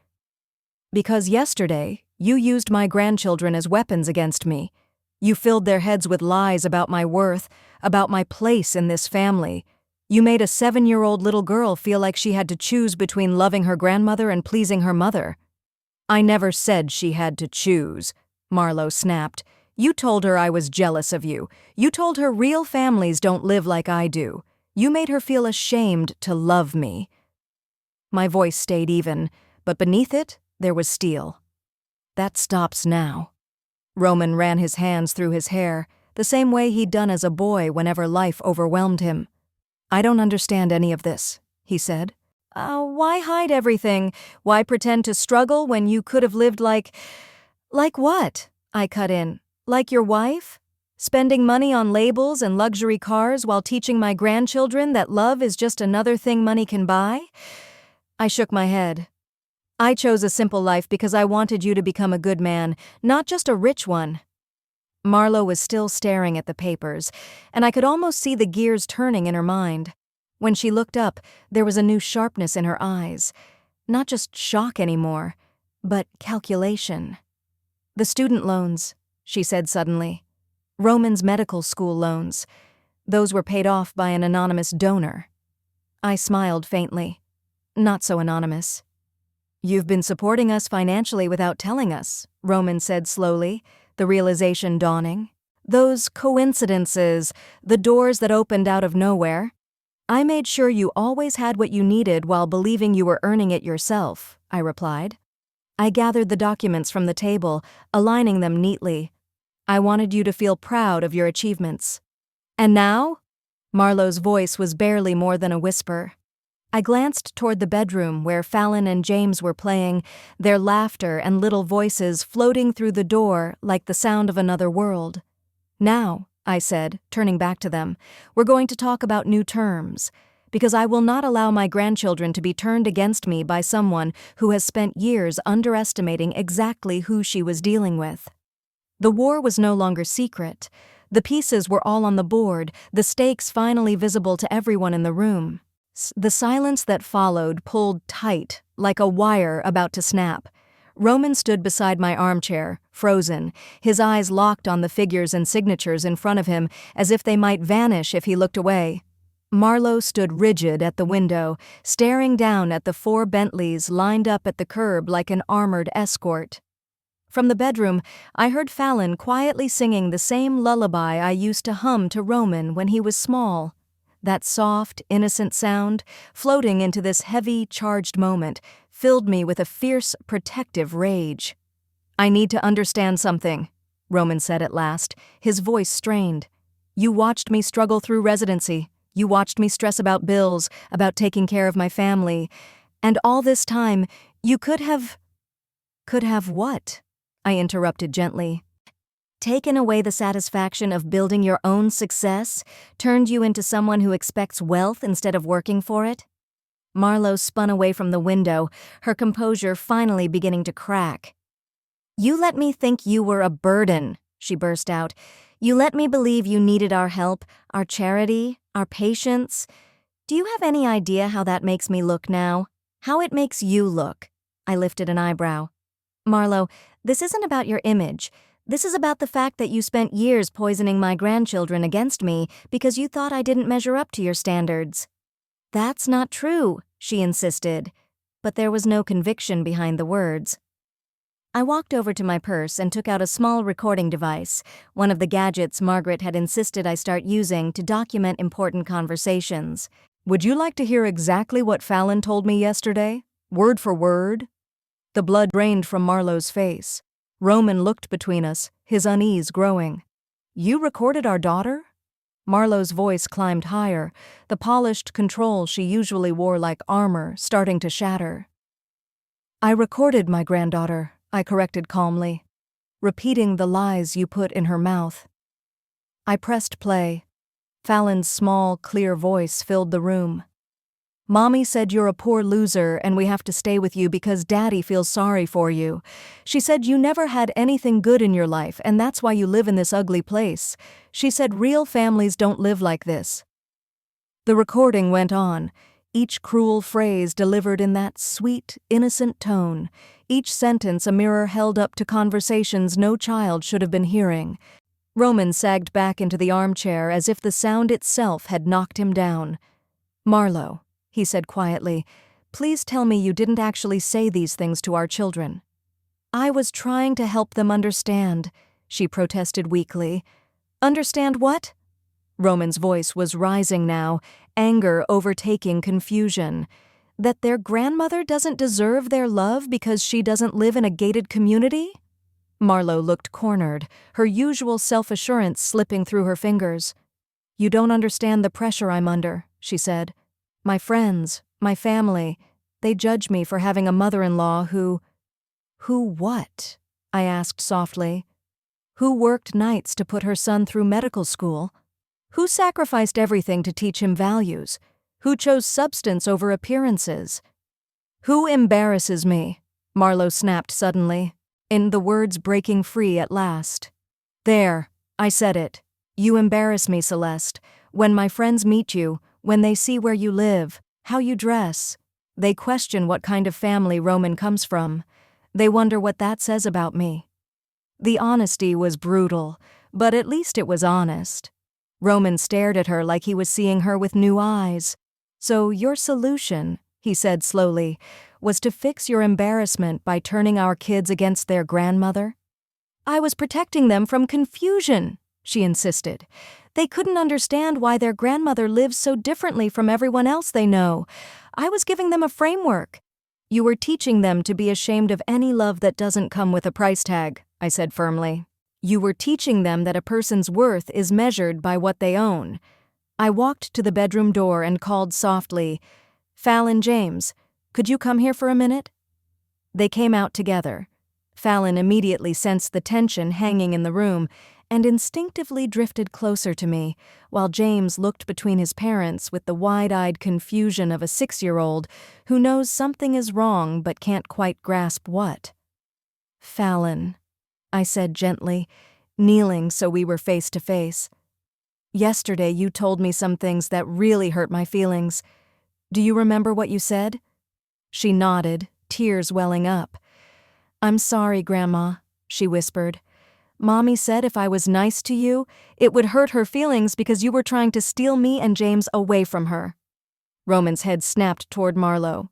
Because yesterday, you used my grandchildren as weapons against me. You filled their heads with lies about my worth, about my place in this family. You made a 7-year-old little girl feel like she had to choose between loving her grandmother and pleasing her mother. I never said she had to choose, Marlo snapped. "You told her I was jealous of you. You told her real families don't live like I do. You made her feel ashamed to love me." My voice stayed even, but beneath it, there was steel. "That stops now." Roman ran his hands through his hair, the same way he'd done as a boy whenever life overwhelmed him. "I don't understand any of this," he said. Why hide everything? Why pretend to struggle when you could have lived like what?" I cut in. "Like your wife? Spending money on labels and luxury cars while teaching my grandchildren that love is just another thing money can buy?" I shook my head. "I chose a simple life because I wanted you to become a good man, not just a rich one." Marlo was still staring at the papers, and I could almost see the gears turning in her mind. When she looked up, there was a new sharpness in her eyes. Not just shock anymore, but calculation. "The student loans," she said suddenly. "Roman's medical school loans. Those were paid off by an anonymous donor." I smiled faintly. "Not so anonymous." "You've been supporting us financially without telling us," Roman said slowly, the realization dawning. "Those coincidences, the doors that opened out of nowhere. I made sure you always had what you needed while believing you were earning it yourself," I replied. I gathered the documents from the table, aligning them neatly. "I wanted you to feel proud of your achievements." "And now?" Marlo's voice was barely more than a whisper. I glanced toward the bedroom where Fallon and James were playing, their laughter and little voices floating through the door like the sound of another world. "Now," I said, turning back to them, "we're going to talk about new terms, because I will not allow my grandchildren to be turned against me by someone who has spent years underestimating exactly who she was dealing with." The war was no longer secret. The pieces were all on the board, the stakes finally visible to everyone in the room. The silence that followed pulled tight, like a wire about to snap. Roman stood beside my armchair, frozen, his eyes locked on the figures and signatures in front of him as if they might vanish if he looked away. Marlo stood rigid at the window, staring down at the 4 Bentleys lined up at the curb like an armored escort. From the bedroom, I heard Fallon quietly singing the same lullaby I used to hum to Roman when he was small. That soft, innocent sound, floating into this heavy, charged moment, filled me with a fierce, protective rage. "I need to understand something," Roman said at last, his voice strained. "You watched me struggle through residency. You watched me stress about bills, about taking care of my family. And all this time, you could have— "Could have what?" I interrupted gently. "Taken away the satisfaction of building your own success, turned you into someone who expects wealth instead of working for it?" Marlo spun away from the window, her composure finally beginning to crack. "You let me think you were a burden," she burst out. "You let me believe you needed our help, our charity, our patience. Do you have any idea how that makes me look now? How it makes you look?" I lifted an eyebrow. "Marlo, this isn't about your image. This is about the fact that you spent years poisoning my grandchildren against me because you thought I didn't measure up to your standards." "That's not true," she insisted, but there was no conviction behind the words. I walked over to my purse and took out a small recording device, one of the gadgets Margaret had insisted I start using to document important conversations. "Would you like to hear exactly what Fallon told me yesterday? Word for word?" The blood drained from Marlo's face. Roman looked between us, his unease growing. "You recorded our daughter?" Marlo's voice climbed higher, the polished control she usually wore like armor starting to shatter. "I recorded my granddaughter," I corrected calmly, "repeating the lies you put in her mouth." I pressed play. Fallon's small, clear voice filled the room. "Mommy said you're a poor loser and we have to stay with you because Daddy feels sorry for you. She said you never had anything good in your life and that's why you live in this ugly place. She said real families don't live like this." The recording went on, each cruel phrase delivered in that sweet, innocent tone, each sentence a mirror held up to conversations no child should have been hearing. Roman sagged back into the armchair as if the sound itself had knocked him down. "Marlo," he said quietly, "please tell me you didn't actually say these things to our children." I was trying to help them understand, she protested weakly. Understand what? Roman's voice was rising now, anger overtaking confusion. That their grandmother doesn't deserve their love because she doesn't live in a gated community? Marlo looked cornered, her usual self-assurance slipping through her fingers. You don't understand the pressure I'm under, she said. My friends, my family, they judge me for having a mother-in-law who… Who what? I asked softly. Who worked nights to put her son through medical school? Who sacrificed everything to teach him values? Who chose substance over appearances? Who embarrasses me? Marlo snapped suddenly, in the words breaking free at last. There, I said it. You embarrass me, Celeste. When my friends meet you, when they see where you live, how you dress, they question what kind of family Roman comes from. They wonder what that says about me. The honesty was brutal, but at least it was honest. Roman stared at her like he was seeing her with new eyes. So your solution, he said slowly, was to fix your embarrassment by turning our kids against their grandmother? I was protecting them from confusion, she insisted. They couldn't understand why their grandmother lives so differently from everyone else they know. I was giving them a framework. You were teaching them to be ashamed of any love that doesn't come with a price tag, I said firmly. You were teaching them that a person's worth is measured by what they own. I walked to the bedroom door and called softly, Fallon, James, could you come here for a minute? They came out together. Fallon immediately sensed the tension hanging in the room and instinctively drifted closer to me, while James looked between his parents with the wide-eyed confusion of a 6-year-old who knows something is wrong but can't quite grasp what. Fallon, I said gently, kneeling so we were face to face. Yesterday you told me some things that really hurt my feelings. Do you remember what you said? She nodded, tears welling up. I'm sorry, Grandma, she whispered. Mommy said if I was nice to you, it would hurt her feelings because you were trying to steal me and James away from her. Roman's head snapped toward Marlo.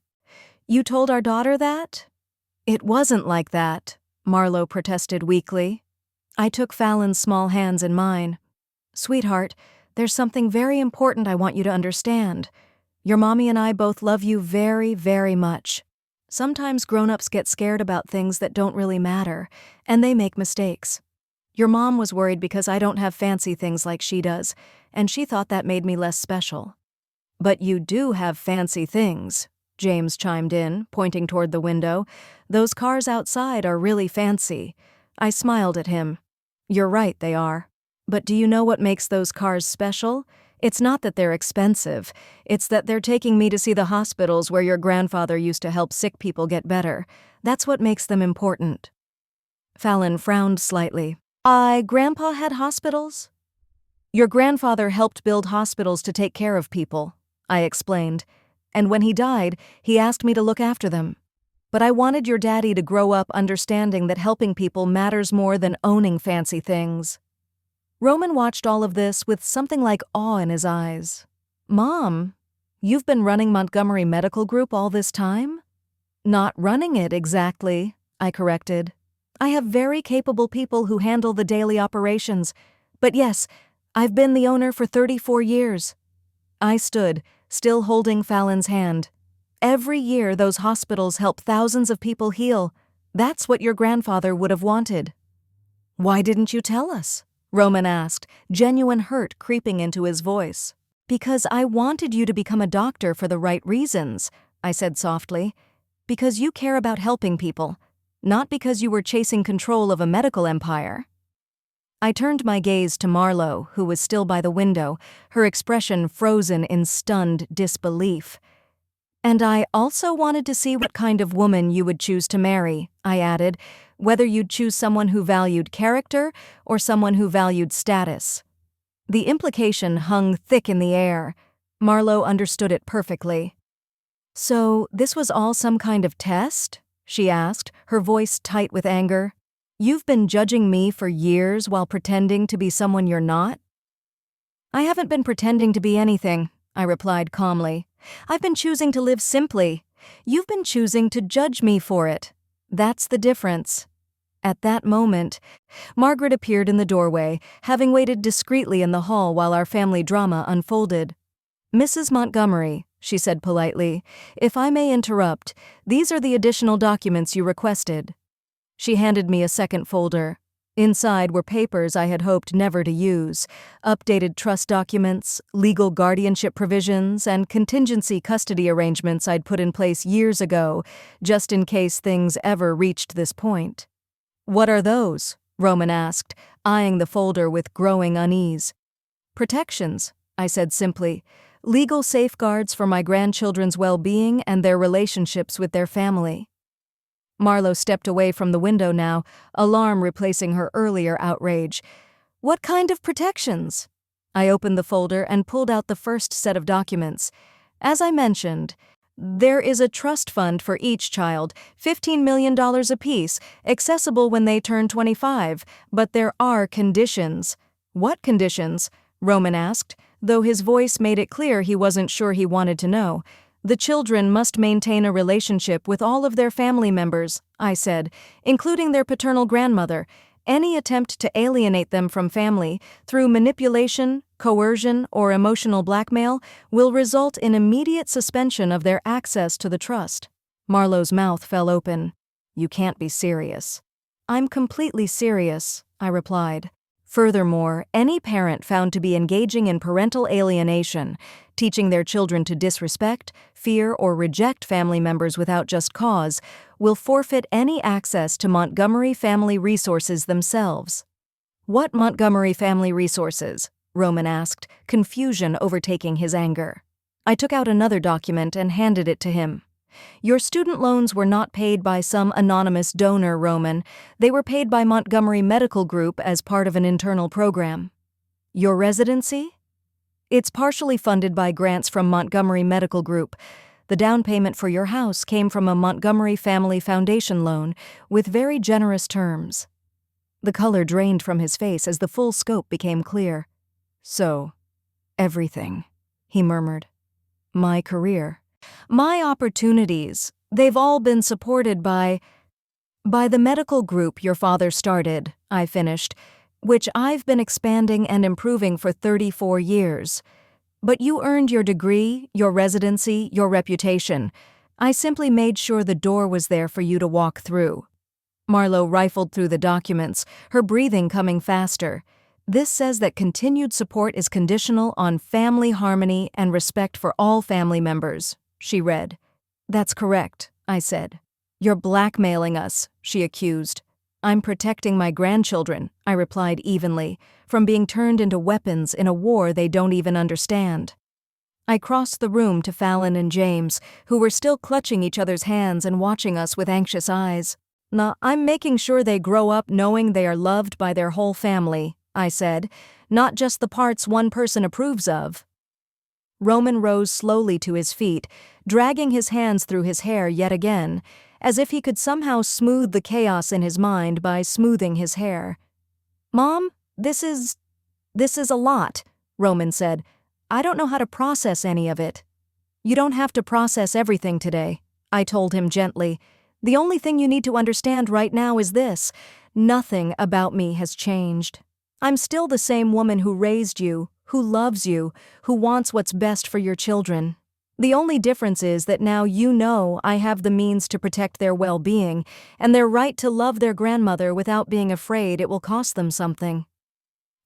You told our daughter that? It wasn't like that, Marlo protested weakly. I took Fallon's small hands in mine. Sweetheart, there's something very important I want you to understand. Your mommy and I both love you very, very much. Sometimes grown-ups get scared about things that don't really matter, and they make mistakes. Your mom was worried because I don't have fancy things like she does, and she thought that made me less special. But you do have fancy things, James chimed in, pointing toward the window. Those cars outside are really fancy. I smiled at him. You're right, they are. But do you know what makes those cars special? It's not that they're expensive. It's that they're taking me to see the hospitals where your grandfather used to help sick people get better. That's what makes them important. Fallon frowned slightly. Grandpa had hospitals? Your grandfather helped build hospitals to take care of people, I explained. And when he died, he asked me to look after them. But I wanted your daddy to grow up understanding that helping people matters more than owning fancy things. Roman watched all of this with something like awe in his eyes. Mom, you've been running Montgomery Medical Group all this time? Not running it exactly, I corrected. I have very capable people who handle the daily operations. But yes, I've been the owner for 34 years. I stood, still holding Fallon's hand. Every year those hospitals help thousands of people heal. That's what your grandfather would have wanted. Why didn't you tell us? Roman asked, genuine hurt creeping into his voice. Because I wanted you to become a doctor for the right reasons, I said softly. Because you care about helping people, not because you were chasing control of a medical empire. I turned my gaze to Marlo, who was still by the window, her expression frozen in stunned disbelief. And I also wanted to see what kind of woman you would choose to marry, I added, whether you'd choose someone who valued character or someone who valued status. The implication hung thick in the air. Marlo understood it perfectly. So, this was all some kind of test? She asked, her voice tight with anger. You've been judging me for years while pretending to be someone you're not? I haven't been pretending to be anything, I replied calmly. I've been choosing to live simply. You've been choosing to judge me for it. That's the difference. At that moment, Margaret appeared in the doorway, having waited discreetly in the hall while our family drama unfolded. "Mrs. Montgomery," she said politely, "if I may interrupt, these are the additional documents you requested." She handed me a second folder. Inside were papers I had hoped never to use: updated trust documents, legal guardianship provisions, and contingency custody arrangements I'd put in place years ago, just in case things ever reached this point. "What are those?" Roman asked, eyeing the folder with growing unease. "Protections," I said simply. "Legal safeguards for my grandchildren's well-being and their relationships with their family." Marlo stepped away from the window now, alarm replacing her earlier outrage. "What kind of protections?" I opened the folder and pulled out the first set of documents. "As I mentioned, there is a trust fund for each child, $15 million apiece, accessible when they turn 25, but there are conditions." "What conditions?" Roman asked, though his voice made it clear he wasn't sure he wanted to know. "The children must maintain a relationship with all of their family members," I said, "including their paternal grandmother. Any attempt to alienate them from family through manipulation, coercion, or emotional blackmail will result in immediate suspension of their access to the trust." Marlo's mouth fell open. "You can't be serious." "I'm completely serious," I replied. "Furthermore, any parent found to be engaging in parental alienation, teaching their children to disrespect, fear, or reject family members without just cause, will forfeit any access to Montgomery Family Resources themselves." "What Montgomery Family Resources?" Roman asked, confusion overtaking his anger. I took out another document and handed it to him. "Your student loans were not paid by some anonymous donor, Roman. They were paid by Montgomery Medical Group as part of an internal program." "Your residency?" "It's partially funded by grants from Montgomery Medical Group. The down payment for your house came from a Montgomery Family Foundation loan with very generous terms." The color drained from his face as the full scope became clear. "So, everything," he murmured. "My career, my opportunities, they've all been supported by the medical group your father started," I finished, "which I've been expanding and improving for 34 years. But you earned your degree, your residency, your reputation. I simply made sure the door was there for you to walk through." Marlo rifled through the documents, her breathing coming faster. "This says that continued support is conditional on family harmony and respect for all family members," she read. "That's correct," I said. "You're blackmailing us," she accused. "I'm protecting my grandchildren," I replied evenly, "from being turned into weapons in a war they don't even understand." I crossed the room to Fallon and James, who were still clutching each other's hands and watching us with anxious eyes. "Nah, I'm making sure they grow up knowing they are loved by their whole family," I said, "not just the parts one person approves of." Roman rose slowly to his feet, dragging his hands through his hair yet again, as if he could somehow smooth the chaos in his mind by smoothing his hair. "Mom, this is a lot," Roman said. "I don't know how to process any of it." "You don't have to process everything today," I told him gently. "The only thing you need to understand right now is this: nothing about me has changed. I'm still the same woman who raised you, who loves you, who wants what's best for your children. The only difference is that now you know I have the means to protect their well-being and their right to love their grandmother without being afraid it will cost them something."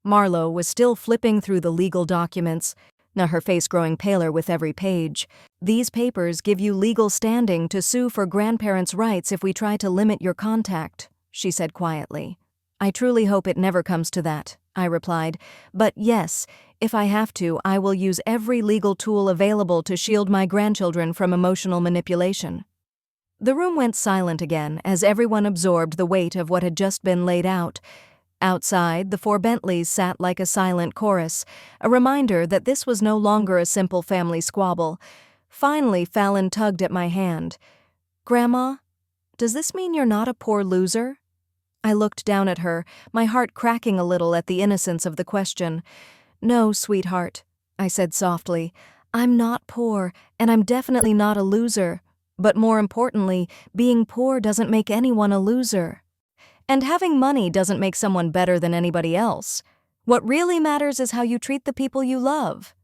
Marlo was still flipping through the legal documents, now her face growing paler with every page. "These papers give you legal standing to sue for grandparents' rights if we try to limit your contact," she said quietly. "I truly hope it never comes to that," I replied. "But yes, if I have to, I will use every legal tool available to shield my grandchildren from emotional manipulation." The room went silent again as everyone absorbed the weight of what had just been laid out. Outside, the 4 Bentleys sat like a silent chorus, a reminder that this was no longer a simple family squabble. Finally, Fallon tugged at my hand. "Grandma, does this mean you're not a poor loser?" I looked down at her, my heart cracking a little at the innocence of the question. "No, sweetheart," I said softly. "I'm not poor, and I'm definitely not a loser. But more importantly, being poor doesn't make anyone a loser. And having money doesn't make someone better than anybody else. What really matters is how you treat the people you love."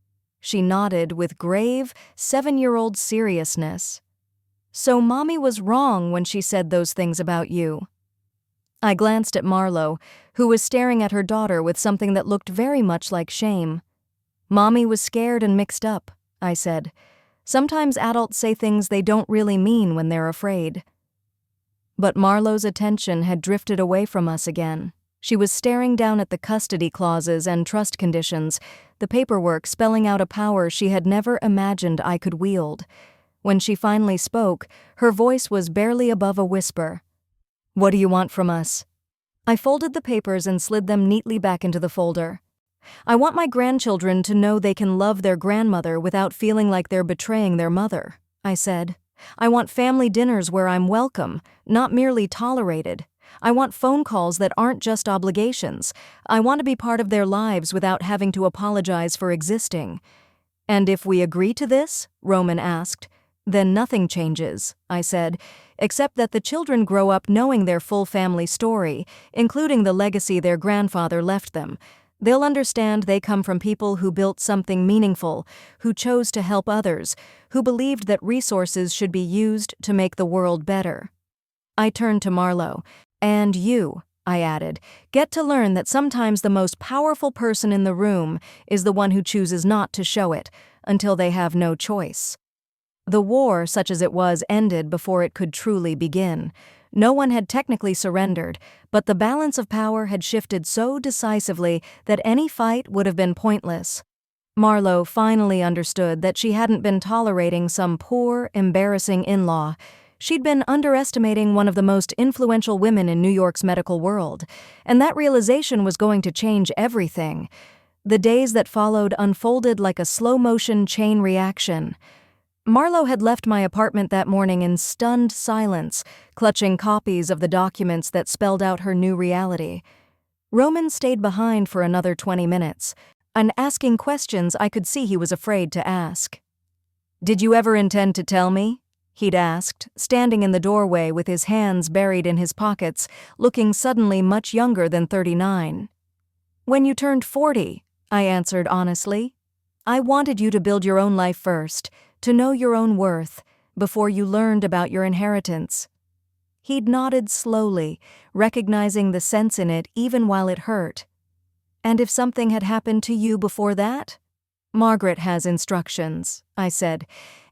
She nodded with grave, 7-year-old seriousness. "So Mommy was wrong when she said those things about you." I glanced at Marlo, who was staring at her daughter with something that looked very much like shame. "Mommy was scared and mixed up," I said. "Sometimes adults say things they don't really mean when they're afraid." But Marlo's attention had drifted away from us again. She was staring down at the custody clauses and trust conditions, the paperwork spelling out a power she had never imagined I could wield. When she finally spoke, her voice was barely above a whisper. "What do you want from us?" I folded the papers and slid them neatly back into the folder. "I want my grandchildren to know they can love their grandmother without feeling like they're betraying their mother," I said. "I want family dinners where I'm welcome, not merely tolerated. I want phone calls that aren't just obligations. I want to be part of their lives without having to apologize for existing." "And if we agree to this?" Roman asked. "Then nothing changes," I said, "except that the children grow up knowing their full family story, including the legacy their grandfather left them. They'll understand they come from people who built something meaningful, who chose to help others, who believed that resources should be used to make the world better." I turned to Marlo. "And you," I added, "get to learn that sometimes the most powerful person in the room is the one who chooses not to show it, until they have no choice." The war, such as it was, ended before it could truly begin. No one had technically surrendered, but the balance of power had shifted so decisively that any fight would have been pointless. Marlo finally understood that she hadn't been tolerating some poor, embarrassing in-law. She'd been underestimating one of the most influential women in New York's medical world, and that realization was going to change everything. The days that followed unfolded like a slow-motion chain reaction. Marlo had left my apartment that morning in stunned silence, clutching copies of the documents that spelled out her new reality. Roman stayed behind for another 20 minutes, and asking questions I could see he was afraid to ask. "Did you ever intend to tell me?" he'd asked, standing in the doorway with his hands buried in his pockets, looking suddenly much younger than 39. "When you turned 40, I answered honestly. "I wanted you to build your own life first, to know your own worth, before you learned about your inheritance." He'd nodded slowly, recognizing the sense in it even while it hurt. "And if something had happened to you before that?" "Margaret has instructions," I said.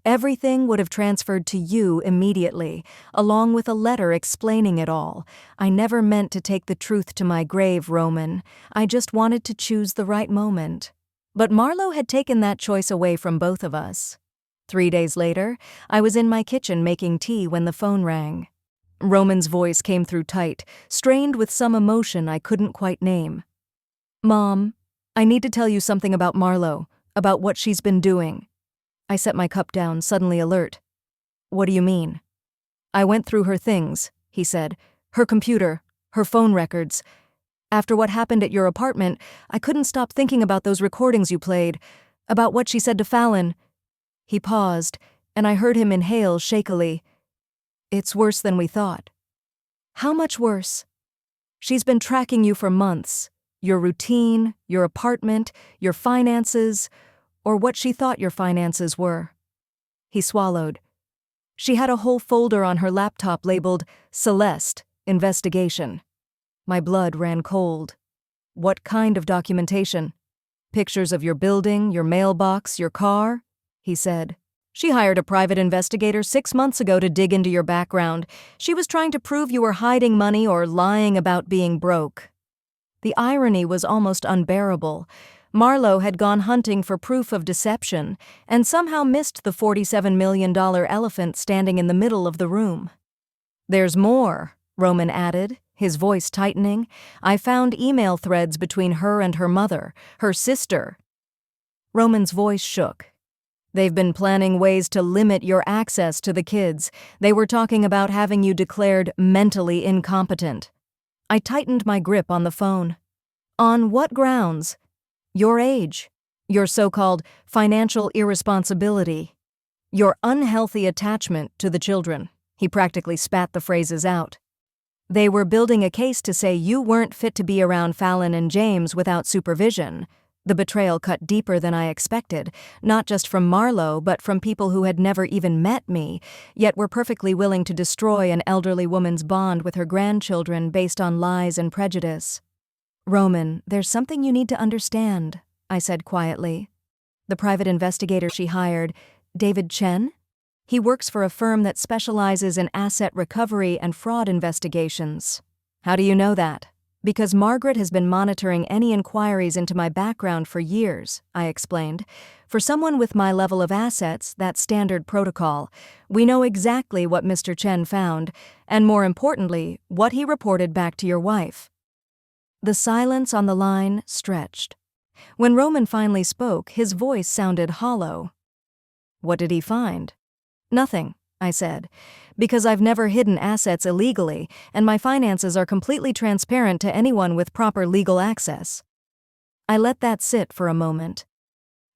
"Everything would have transferred to you immediately, along with a letter explaining it all. I never meant to take the truth to my grave, Roman. I just wanted to choose the right moment." But Marlo had taken that choice away from both of us. 3 days later, I was in my kitchen making tea when the phone rang. Roman's voice came through tight, strained with some emotion I couldn't quite name. "Mom, I need to tell you something about Marlo, about what she's been doing." I set my cup down, suddenly alert. "What do you mean?" "I went through her things," he said. "Her computer, her phone records. After what happened at your apartment, I couldn't stop thinking about those recordings you played, about what she said to Fallon." He paused, and I heard him inhale shakily. "It's worse than we thought." "How much worse?" "She's been tracking you for months. Your routine, your apartment, your finances, or what she thought your finances were." He swallowed. "She had a whole folder on her laptop labeled Celeste, Investigation." My blood ran cold. "What kind of documentation?" "Pictures of your building, your mailbox, your car?" he said. "She hired a private investigator 6 months ago to dig into your background. She was trying to prove you were hiding money or lying about being broke." The irony was almost unbearable. Marlo had gone hunting for proof of deception and somehow missed the $47 million elephant standing in the middle of the room. "There's more," Roman added, his voice tightening. "I found email threads between her and her mother, her sister." Roman's voice shook. "They've been planning ways to limit your access to the kids. They were talking about having you declared mentally incompetent." I tightened my grip on the phone. "On what grounds?" "Your age, your so-called financial irresponsibility, your unhealthy attachment to the children." He practically spat the phrases out. They were building a case to say you weren't fit to be around Fallon and James without supervision. The betrayal cut deeper than I expected, not just from Marlo but from people who had never even met me, yet were perfectly willing to destroy an elderly woman's bond with her grandchildren based on lies and prejudice. "Roman, there's something you need to understand," I said quietly. "The private investigator she hired, David Chen? He works for a firm that specializes in asset recovery and fraud investigations." "How do you know that?" "Because Margaret has been monitoring any inquiries into my background for years," I explained. "For someone with my level of assets, that's standard protocol. We know exactly what Mr. Chen found, and more importantly, what he reported back to your wife." The silence on the line stretched. When Roman finally spoke, his voice sounded hollow. "What did he find?" "Nothing," I said, "because I've never hidden assets illegally, and my finances are completely transparent to anyone with proper legal access." I let that sit for a moment.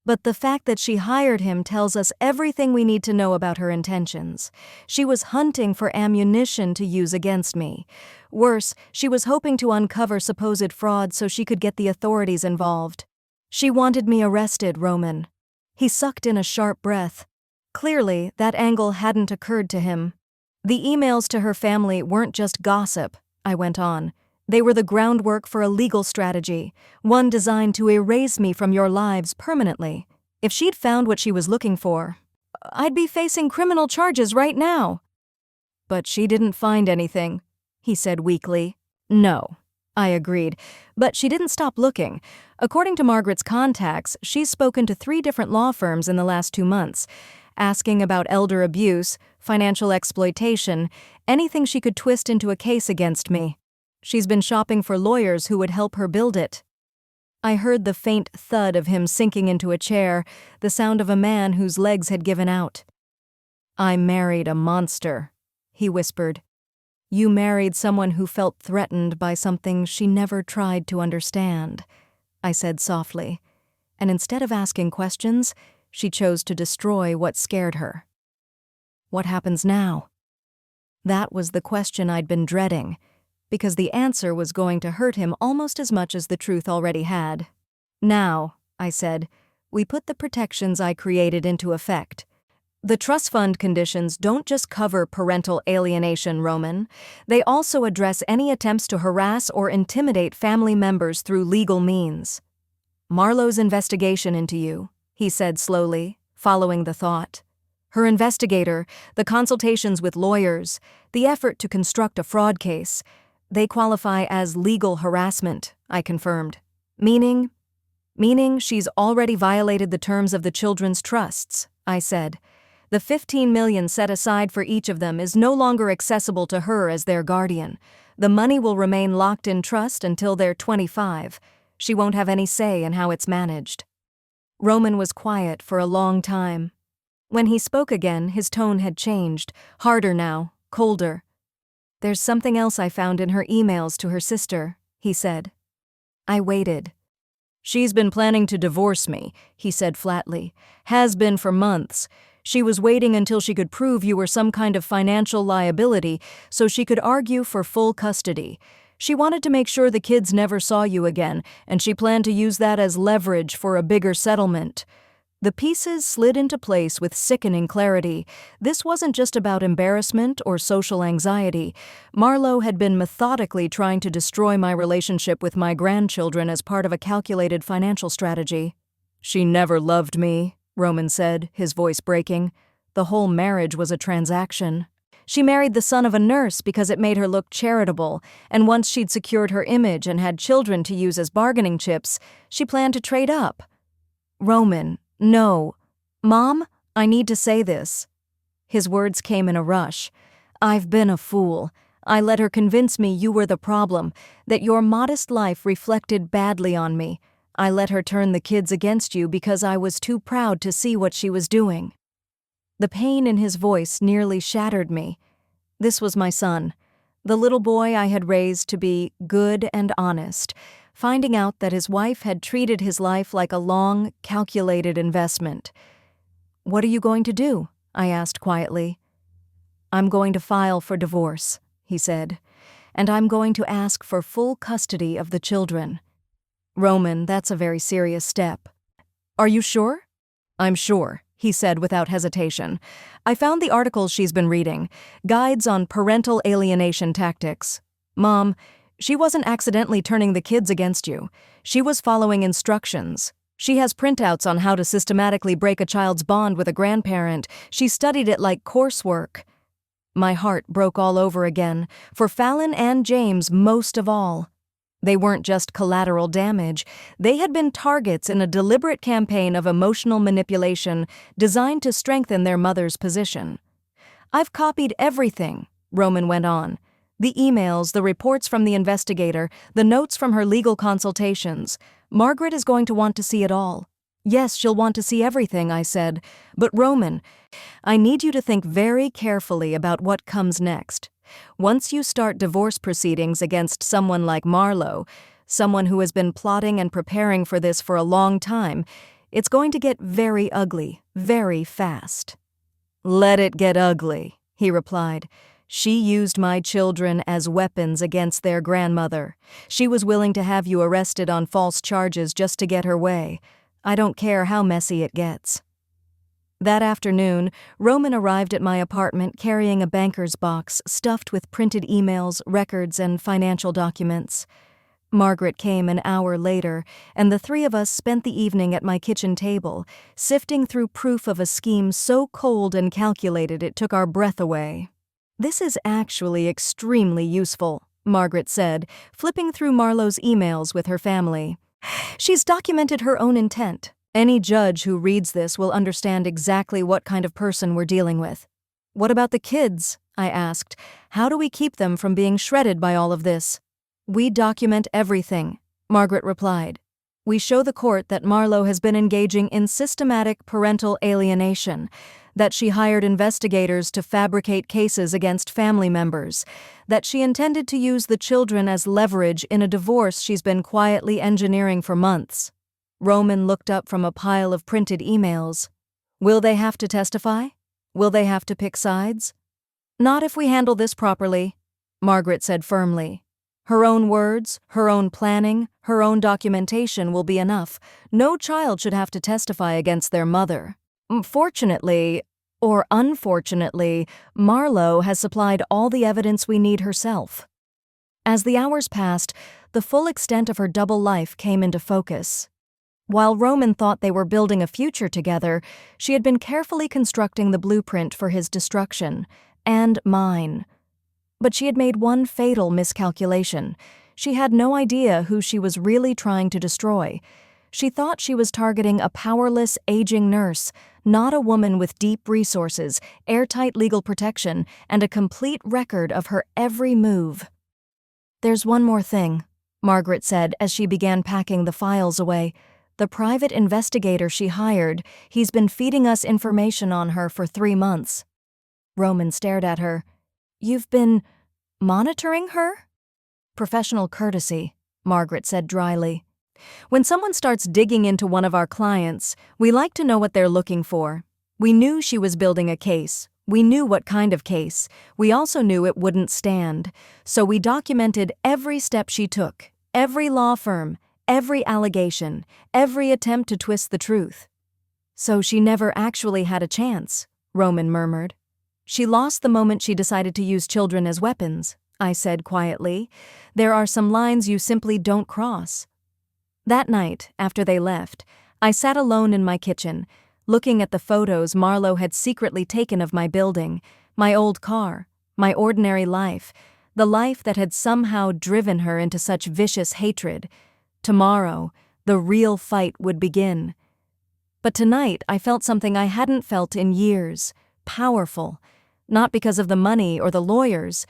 "But the fact that she hired him tells us everything we need to know about her intentions. She was hunting for ammunition to use against me. Worse, she was hoping to uncover supposed fraud so she could get the authorities involved. She wanted me arrested, Roman." He sucked in a sharp breath. Clearly, that angle hadn't occurred to him. "The emails to her family weren't just gossip," I went on. "They were the groundwork for a legal strategy, one designed to erase me from your lives permanently. If she'd found what she was looking for, I'd be facing criminal charges right now." "But she didn't find anything," he said weakly. "No," I agreed, "but she didn't stop looking. According to Margaret's contacts, she's spoken to 3 different law firms in the last 2 months, asking about elder abuse, financial exploitation, anything she could twist into a case against me. She's been shopping for lawyers who would help her build it." I heard the faint thud of him sinking into a chair, the sound of a man whose legs had given out. "I married a monster," he whispered. "You married someone who felt threatened by something she never tried to understand," I said softly, and instead of asking questions, she chose to destroy what scared her. "What happens now?" That was the question I'd been dreading, because the answer was going to hurt him almost as much as the truth already had. "Now," I said, "we put the protections I created into effect. The trust fund conditions don't just cover parental alienation, Roman. They also address any attempts to harass or intimidate family members through legal means. Marlo's investigation into you," he said slowly, following the thought. "Her investigator, the consultations with lawyers, the effort to construct a fraud case, they qualify as legal harassment," I confirmed. Meaning she's already violated the terms of the children's trusts," I said. "The $15 million set aside for each of them is no longer accessible to her as their guardian. The money will remain locked in trust until they're 25. She won't have any say in how it's managed." Roman was quiet for a long time. When he spoke again, his tone had changed, harder now, colder. "There's something else I found in her emails to her sister," he said. I waited. "She's been planning to divorce me," he said flatly. "Has been for months. She was waiting until she could prove you were some kind of financial liability so she could argue for full custody. She wanted to make sure the kids never saw you again, and she planned to use that as leverage for a bigger settlement." The pieces slid into place with sickening clarity. This wasn't just about embarrassment or social anxiety. Marlo had been methodically trying to destroy my relationship with my grandchildren as part of a calculated financial strategy. "She never loved me," Roman said, his voice breaking. "The whole marriage was a transaction. She married the son of a nurse because it made her look charitable, and once she'd secured her image and had children to use as bargaining chips, she planned to trade up." "Roman, no. Mom, I need to say this." His words came in a rush. "I've been a fool. I let her convince me you were the problem, that your modest life reflected badly on me. I let her turn the kids against you because I was too proud to see what she was doing." The pain in his voice nearly shattered me. This was my son, the little boy I had raised to be good and honest, finding out that his wife had treated his life like a long, calculated investment. "What are you going to do?" I asked quietly. "I'm going to file for divorce," he said. and I'm going to ask for full custody of the children." "Roman, that's a very serious step." "Are you sure?" "I'm sure," he said without hesitation. "I found the articles she's been reading, guides on parental alienation tactics. Mom, she wasn't accidentally turning the kids against you. She was following instructions. She has printouts on how to systematically break a child's bond with a grandparent. She studied it like coursework." My heart broke all over again, for Fallon and James most of all. They weren't just collateral damage. They had been targets in a deliberate campaign of emotional manipulation designed to strengthen their mother's position. "I've copied everything," Roman went on. "The emails, the reports from the investigator, the notes from her legal consultations. Margaret is going to want to see it all." "Yes, she'll want to see everything," I said. "But Roman, I need you to think very carefully about what comes next. Once you start divorce proceedings against someone like Marlo, someone who has been plotting and preparing for this for a long time, it's going to get very ugly, very fast." "Let it get ugly," he replied. "She used my children as weapons against their grandmother. She was willing to have you arrested on false charges just to get her way. I don't care how messy it gets." That afternoon, Roman arrived at my apartment carrying a banker's box stuffed with printed emails, records, and financial documents. Margaret came an hour later, and the three of us spent the evening at my kitchen table, sifting through proof of a scheme so cold and calculated it took our breath away. "This is actually extremely useful," Margaret said, flipping through Marlo's emails with her family. "She's documented her own intent. Any judge who reads this will understand exactly what kind of person we're dealing with." "What about the kids?" I asked. "How do we keep them from being shredded by all of this?" "We document everything," Margaret replied. "We show the court that Marlo has been engaging in systematic parental alienation, that she hired investigators to fabricate cases against family members, that she intended to use the children as leverage in a divorce she's been quietly engineering for months." Roman looked up from a pile of printed emails. "Will they have to testify? Will they have to pick sides?" "Not if we handle this properly," Margaret said firmly. "Her own words, her own planning, her own documentation will be enough. No child should have to testify against their mother. Fortunately, or unfortunately, Marlo has supplied all the evidence we need herself." As the hours passed, the full extent of her double life came into focus. While Roman thought they were building a future together, she had been carefully constructing the blueprint for his destruction, and mine. But she had made one fatal miscalculation. She had no idea who she was really trying to destroy. She thought she was targeting a powerless, aging nurse, not a woman with deep resources, airtight legal protection, and a complete record of her every move. "There's one more thing," Margaret said as she began packing the files away. "The private investigator she hired, he's been feeding us information on her for 3 months." Roman stared at her. "You've been monitoring her?" "Professional courtesy," Margaret said dryly. "When someone starts digging into one of our clients, we like to know what they're looking for. We knew she was building a case. We knew what kind of case. We also knew it wouldn't stand. So we documented every step she took, every law firm, every allegation, every attempt to twist the truth." "So she never actually had a chance," Roman murmured. "She lost the moment she decided to use children as weapons," I said quietly. "There are some lines you simply don't cross." That night, after they left, I sat alone in my kitchen, looking at the photos Marlo had secretly taken of my building, my old car, my ordinary life, the life that had somehow driven her into such vicious hatred. Tomorrow, the real fight would begin. But tonight, I felt something I hadn't felt in years, powerful, not because of the money or the lawyers,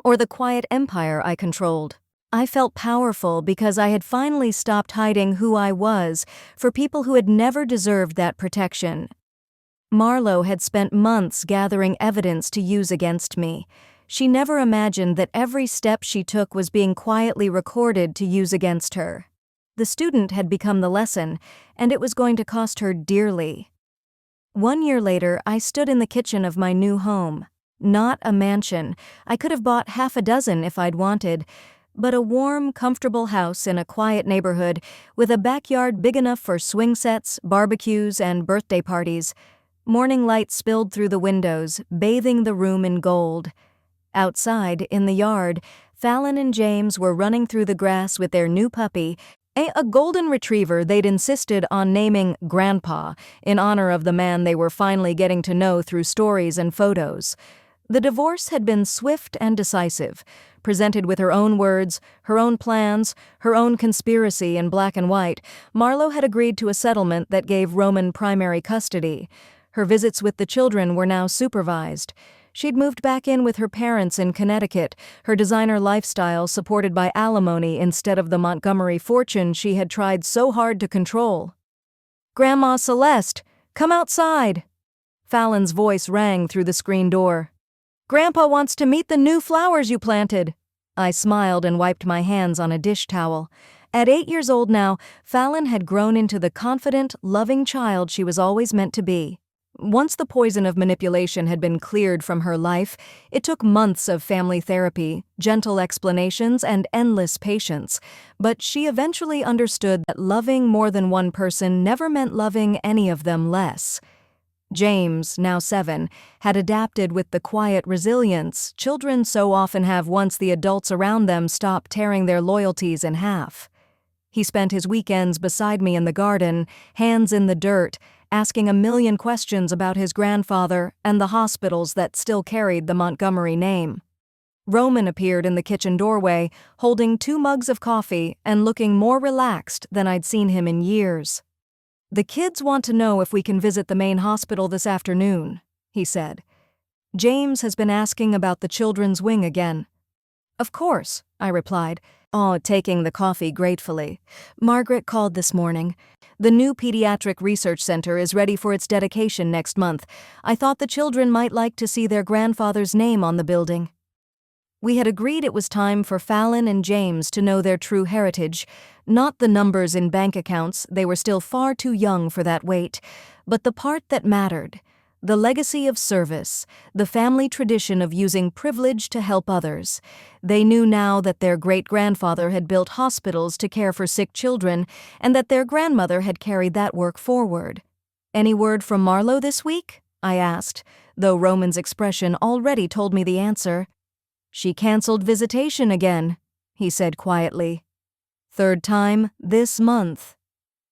or the quiet empire I controlled. I felt powerful because I had finally stopped hiding who I was for people who had never deserved that protection. Marlo had spent months gathering evidence to use against me. She never imagined that every step she took was being quietly recorded to use against her. The student had become the lesson, and it was going to cost her dearly. 1 year later, I stood in the kitchen of my new home. Not a mansion. I could have bought half a dozen if I'd wanted. But a warm, comfortable house in a quiet neighborhood with a backyard big enough for swing sets, barbecues, and birthday parties. Morning light spilled through the windows, bathing the room in gold. Outside, in the yard, Fallon and James were running through the grass with their new puppy, a golden retriever they'd insisted on naming Grandpa in honor of the man they were finally getting to know through stories and photos. The divorce had been swift and decisive, presented with her own words, her own plans, her own conspiracy in black and white. Marlo had agreed to a settlement that gave Roman primary custody. Her visits with the children were now supervised. She'd moved back in with her parents in Connecticut, her designer lifestyle supported by alimony instead of the Montgomery fortune she had tried so hard to control. "Grandma Celeste, come outside!" Fallon's voice rang through the screen door. "Grandpa wants to meet the new flowers you planted." I smiled and wiped my hands on a dish towel. At 8 years old now, Fallon had grown into the confident, loving child she was always meant to be. Once the poison of manipulation had been cleared from her life, it took months of family therapy, gentle explanations, and endless patience. But she eventually understood that loving more than one person never meant loving any of them less. James, now 7, had adapted with the quiet resilience children so often have once the adults around them stop tearing their loyalties in half. He spent his weekends beside me in the garden, hands in the dirt, asking a million questions about his grandfather and the hospitals that still carried the Montgomery name. Roman appeared in the kitchen doorway, holding 2 mugs of coffee and looking more relaxed than I'd seen him in years. "The kids want to know if we can visit the main hospital this afternoon," he said. "James has been asking about the children's wing again." "Of course," I replied, taking the coffee gratefully. "Margaret called this morning. The new pediatric research center is ready for its dedication next month. I thought the children might like to see their grandfather's name on the building." We had agreed it was time for Fallon and James to know their true heritage, not the numbers in bank accounts, they were still far too young for that weight, but the part that mattered, the legacy of service, the family tradition of using privilege to help others. They knew now that their great-grandfather had built hospitals to care for sick children, and that their grandmother had carried that work forward. "Any word from Marlo this week?" I asked, though Roman's expression already told me the answer. "She canceled visitation again," he said quietly. "3rd time this month."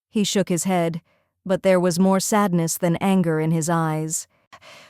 He shook his head, but there was more sadness than anger in his eyes.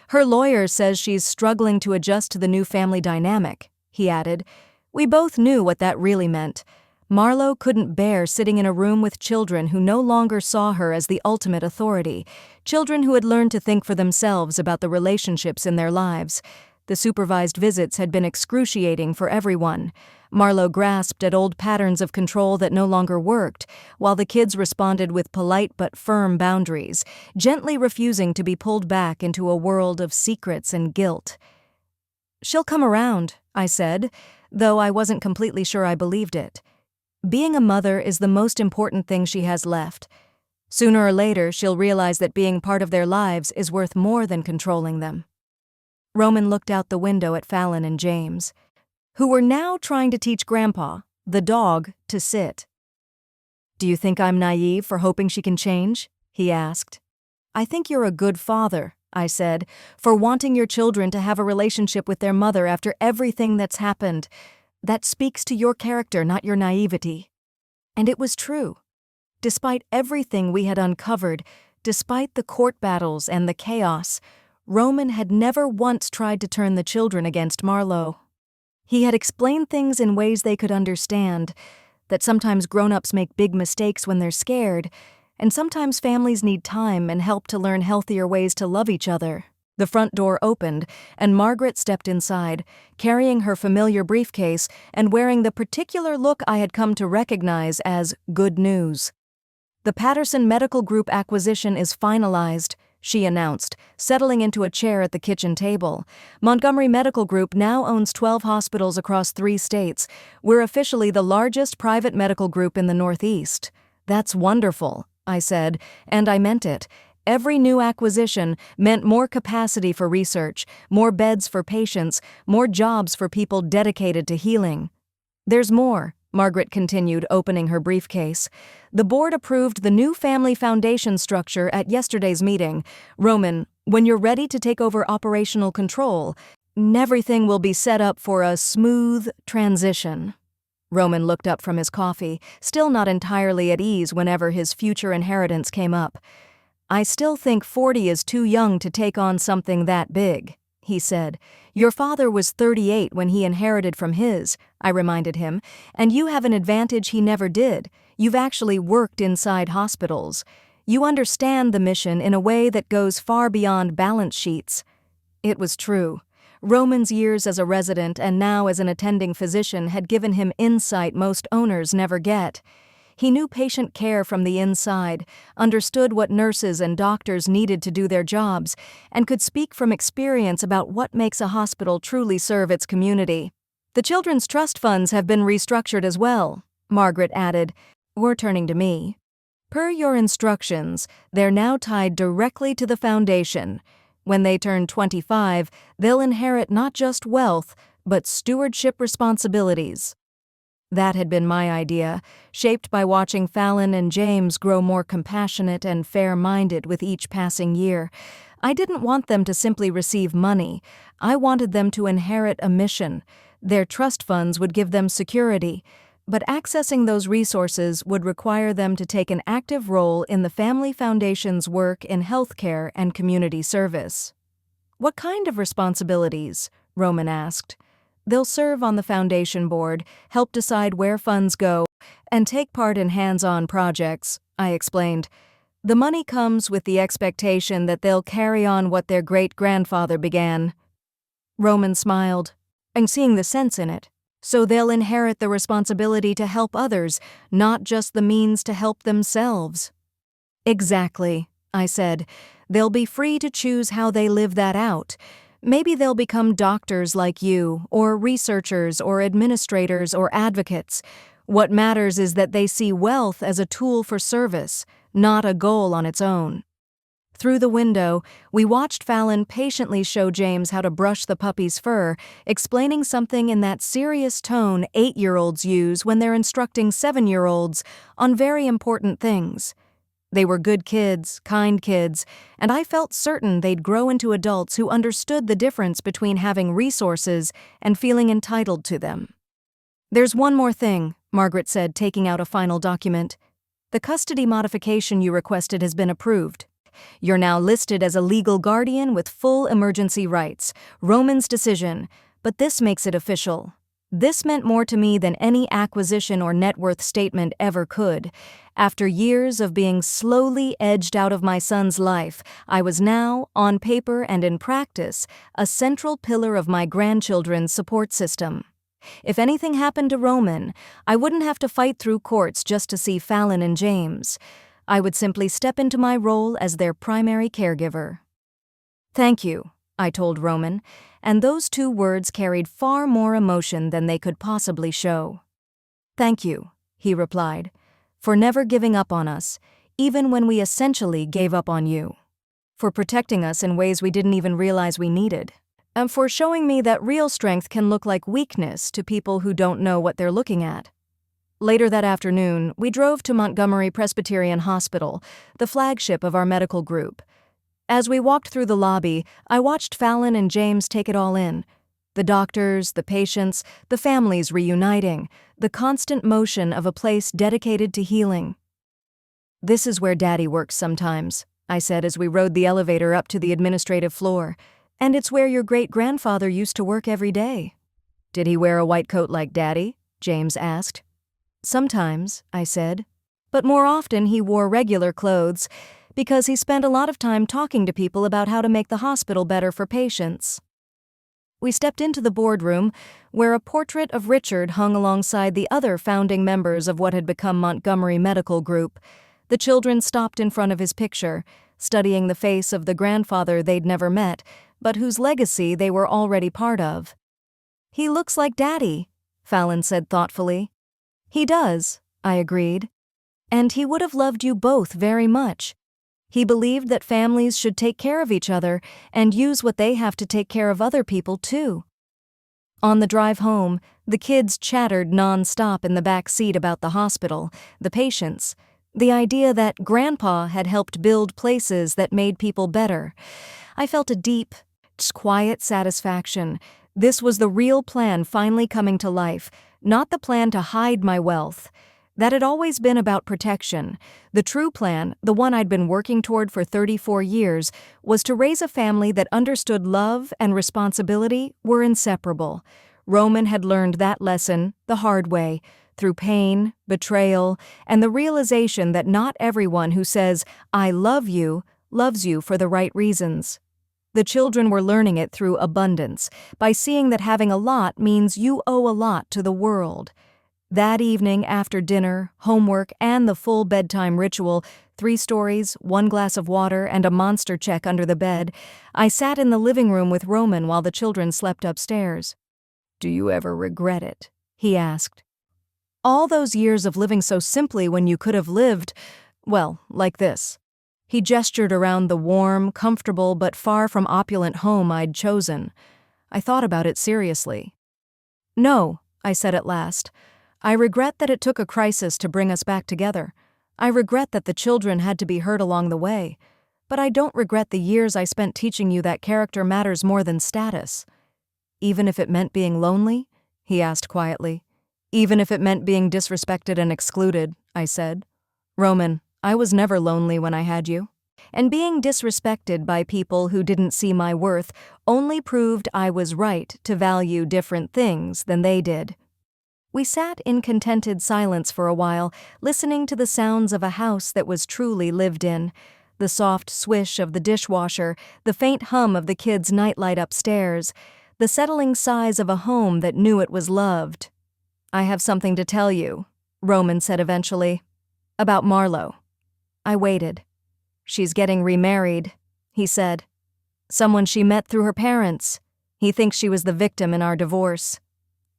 "Her lawyer says she's struggling to adjust to the new family dynamic," he added. We both knew what that really meant. Marlo couldn't bear sitting in a room with children who no longer saw her as the ultimate authority, children who had learned to think for themselves about the relationships in their lives. The supervised visits had been excruciating for everyone. Marlo grasped at old patterns of control that no longer worked, while the kids responded with polite but firm boundaries, gently refusing to be pulled back into a world of secrets and guilt. "She'll come around," I said, though I wasn't completely sure I believed it. Being a mother is the most important thing she has left. Sooner or later, she'll realize that being part of their lives is worth more than controlling them. Roman looked out the window at Fallon and James, who were now trying to teach Grandpa, the dog, to sit. "Do you think I'm naive for hoping she can change?" he asked. "I think you're a good father," I said, "for wanting your children to have a relationship with their mother after everything that's happened. That speaks to your character, not your naivety." And it was true. Despite everything we had uncovered, despite the court battles and the chaos, Roman had never once tried to turn the children against Marlo. He had explained things in ways they could understand, that sometimes grown-ups make big mistakes when they're scared, and sometimes families need time and help to learn healthier ways to love each other. The front door opened, and Margaret stepped inside, carrying her familiar briefcase and wearing the particular look I had come to recognize as good news. "The Patterson Medical Group acquisition is finalized," she announced, settling into a chair at the kitchen table. "Montgomery Medical Group now owns 12 hospitals across 3 states. We're officially the largest private medical group in the Northeast." "That's wonderful," I said, and I meant it. Every new acquisition meant more capacity for research, more beds for patients, more jobs for people dedicated to healing. "There's more," Margaret continued, opening her briefcase. "The board approved the new family foundation structure at yesterday's meeting. Roman, when you're ready to take over operational control, everything will be set up for a smooth transition." Roman looked up from his coffee, still not entirely at ease whenever his future inheritance came up. "I still think 40 is too young to take on something that big," he said. "Your father was 38 when he inherited from his," I reminded him, "and you have an advantage he never did. You've actually worked inside hospitals. You understand the mission in a way that goes far beyond balance sheets." It was true. Roman's years as a resident and now as an attending physician had given him insight most owners never get. He knew patient care from the inside, understood what nurses and doctors needed to do their jobs, and could speak from experience about what makes a hospital truly serve its community. "The children's trust funds have been restructured as well," Margaret added, or turning to me. "Per your instructions, they're now tied directly to the foundation. When they turn 25, they'll inherit not just wealth, but stewardship responsibilities." That had been my idea, shaped by watching Fallon and James grow more compassionate and fair-minded with each passing year. I didn't want them to simply receive money. I wanted them to inherit a mission. Their trust funds would give them security, but accessing those resources would require them to take an active role in the Family Foundation's work in healthcare and community service. "What kind of responsibilities?" Roman asked. "They'll serve on the foundation board, help decide where funds go, and take part in hands-on projects," I explained. "The money comes with the expectation that they'll carry on what their great-grandfather began." Roman smiled. "I'm seeing the sense in it. So they'll inherit the responsibility to help others, not just the means to help themselves." "Exactly," I said. "They'll be free to choose how they live that out. Maybe they'll become doctors like you, or researchers, or administrators, or advocates. What matters is that they see wealth as a tool for service, not a goal on its own." Through the window, we watched Fallon patiently show James how to brush the puppy's fur, explaining something in that serious tone 8-year-olds use when they're instructing 7-year-olds on very important things. They were good kids, kind kids, and I felt certain they'd grow into adults who understood the difference between having resources and feeling entitled to them. "There's one more thing," Margaret said, taking out a final document. "The custody modification you requested has been approved. You're now listed as a legal guardian with full emergency rights. Roman's decision, but this makes it official. This meant more to me than any acquisition or net worth statement ever could. After years of being slowly edged out of my son's life, I was now, on paper and in practice, a central pillar of my grandchildren's support system. If anything happened to Roman, I wouldn't have to fight through courts just to see Fallon and James. I would simply step into my role as their primary caregiver." "Thank you," I told Roman, and those 2 words carried far more emotion than they could possibly show. "Thank you," he replied, "for never giving up on us, even when we essentially gave up on you. For protecting us in ways we didn't even realize we needed. And for showing me that real strength can look like weakness to people who don't know what they're looking at." Later that afternoon, we drove to Montgomery Presbyterian Hospital, the flagship of our medical group. As we walked through the lobby, I watched Fallon and James take it all in. The doctors, the patients, the families reuniting, the constant motion of a place dedicated to healing. "This is where Daddy works sometimes," I said as we rode the elevator up to the administrative floor. "And it's where your great-grandfather used to work every day." "Did he wear a white coat like Daddy?" James asked. "Sometimes," I said. "But more often he wore regular clothes, because he spent a lot of time talking to people about how to make the hospital better for patients." We stepped into the boardroom, where a portrait of Richard hung alongside the other founding members of what had become Montgomery Medical Group. The children stopped in front of his picture, studying the face of the grandfather they'd never met, but whose legacy they were already part of. "He looks like Daddy," Fallon said thoughtfully. "He does," I agreed. "And he would have loved you both very much. He believed that families should take care of each other and use what they have to take care of other people too. On the drive home, the kids chattered non-stop in the back seat about the hospital, the patients, the idea that Grandpa had helped build places that made people better. I felt a deep, quiet satisfaction. This was the real plan finally coming to life, not the plan to hide my wealth. That had always been about protection. The true plan, the one I'd been working toward for 34 years, was to raise a family that understood love and responsibility were inseparable. Roman had learned that lesson the hard way, through pain, betrayal, and the realization that not everyone who says, "I love you," loves you for the right reasons. The children were learning it through abundance, by seeing that having a lot means you owe a lot to the world. That evening, after dinner, homework, and the full bedtime ritual, 3 stories, 1 glass of water, and a monster check under the bed, I sat in the living room with Roman while the children slept upstairs. "Do you ever regret it?" he asked. "All those years of living so simply when you could have lived, well, like this." He gestured around the warm, comfortable, but far from opulent home I'd chosen. I thought about it seriously. "No," I said at last. "I regret that it took a crisis to bring us back together. I regret that the children had to be hurt along the way. But I don't regret the years I spent teaching you that character matters more than status." "Even if it meant being lonely?" he asked quietly. "Even if it meant being disrespected and excluded," I said. "Roman, I was never lonely when I had you. And being disrespected by people who didn't see my worth only proved I was right to value different things than they did." We sat in contented silence for a while, listening to the sounds of a house that was truly lived in. The soft swish of the dishwasher, the faint hum of the kids' nightlight upstairs, the settling sighs of a home that knew it was loved. "I have something to tell you," Roman said eventually. "About Marlo." I waited. "She's getting remarried," he said. "Someone she met through her parents. He thinks she was the victim in our divorce."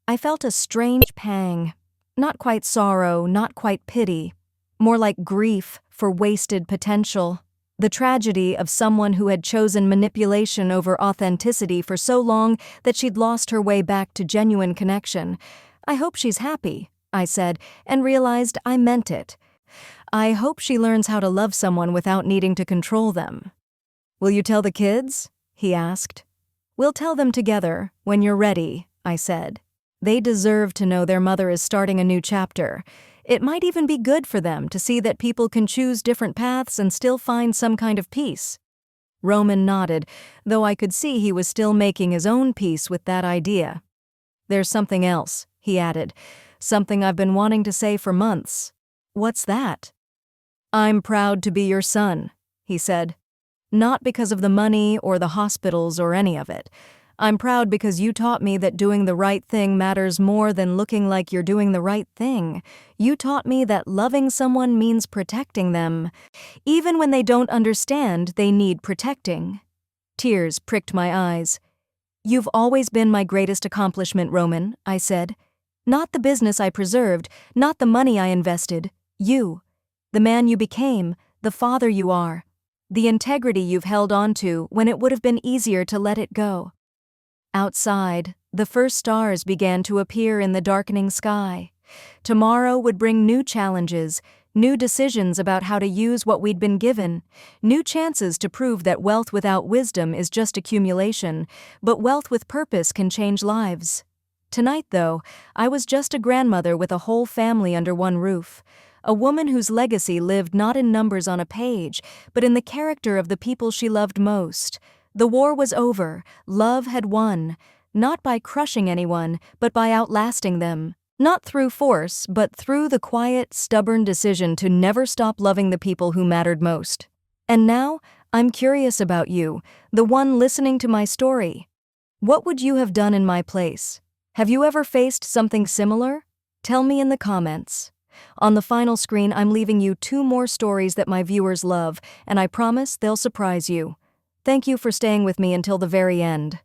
I felt a strange pang. Not quite sorrow, not quite pity. More like grief for wasted potential. The tragedy of someone who had chosen manipulation over authenticity for so long that she'd lost her way back to genuine connection. "I hope she's happy," I said, and realized I meant it. "I hope she learns how to love someone without needing to control them." "Will you tell the kids?" he asked. "We'll tell them together, when you're ready," I said. "They deserve to know their mother is starting a new chapter. It might even be good for them to see that people can choose different paths and still find some kind of peace." Roman nodded, though I could see he was still making his own peace with that idea. "There's something else," he added, "something I've been wanting to say for months." "What's that?" "I'm proud to be your son," he said. "Not because of the money or the hospitals or any of it. I'm proud because you taught me that doing the right thing matters more than looking like you're doing the right thing. You taught me that loving someone means protecting them. Even when they don't understand, they need protecting." Tears pricked my eyes. "You've always been my greatest accomplishment, Roman," I said. "Not the business I preserved, not the money I invested. You. The man you became, the father you are. The integrity you've held on to when it would have been easier to let it go." Outside, the first stars began to appear in the darkening sky. Tomorrow would bring new challenges, new decisions about how to use what we'd been given, new chances to prove that wealth without wisdom is just accumulation, but wealth with purpose can change lives. Tonight, though, I was just a grandmother with a whole family under one roof, a woman whose legacy lived not in numbers on a page, but in the character of the people she loved most. The war was over, love had won, not by crushing anyone, but by outlasting them. Not through force, but through the quiet, stubborn decision to never stop loving the people who mattered most. And now, I'm curious about you, the one listening to my story. What would you have done in my place? Have you ever faced something similar? Tell me in the comments. On the final screen, I'm leaving you 2 more stories that my viewers love, and I promise they'll surprise you. Thank you for staying with me until the very end.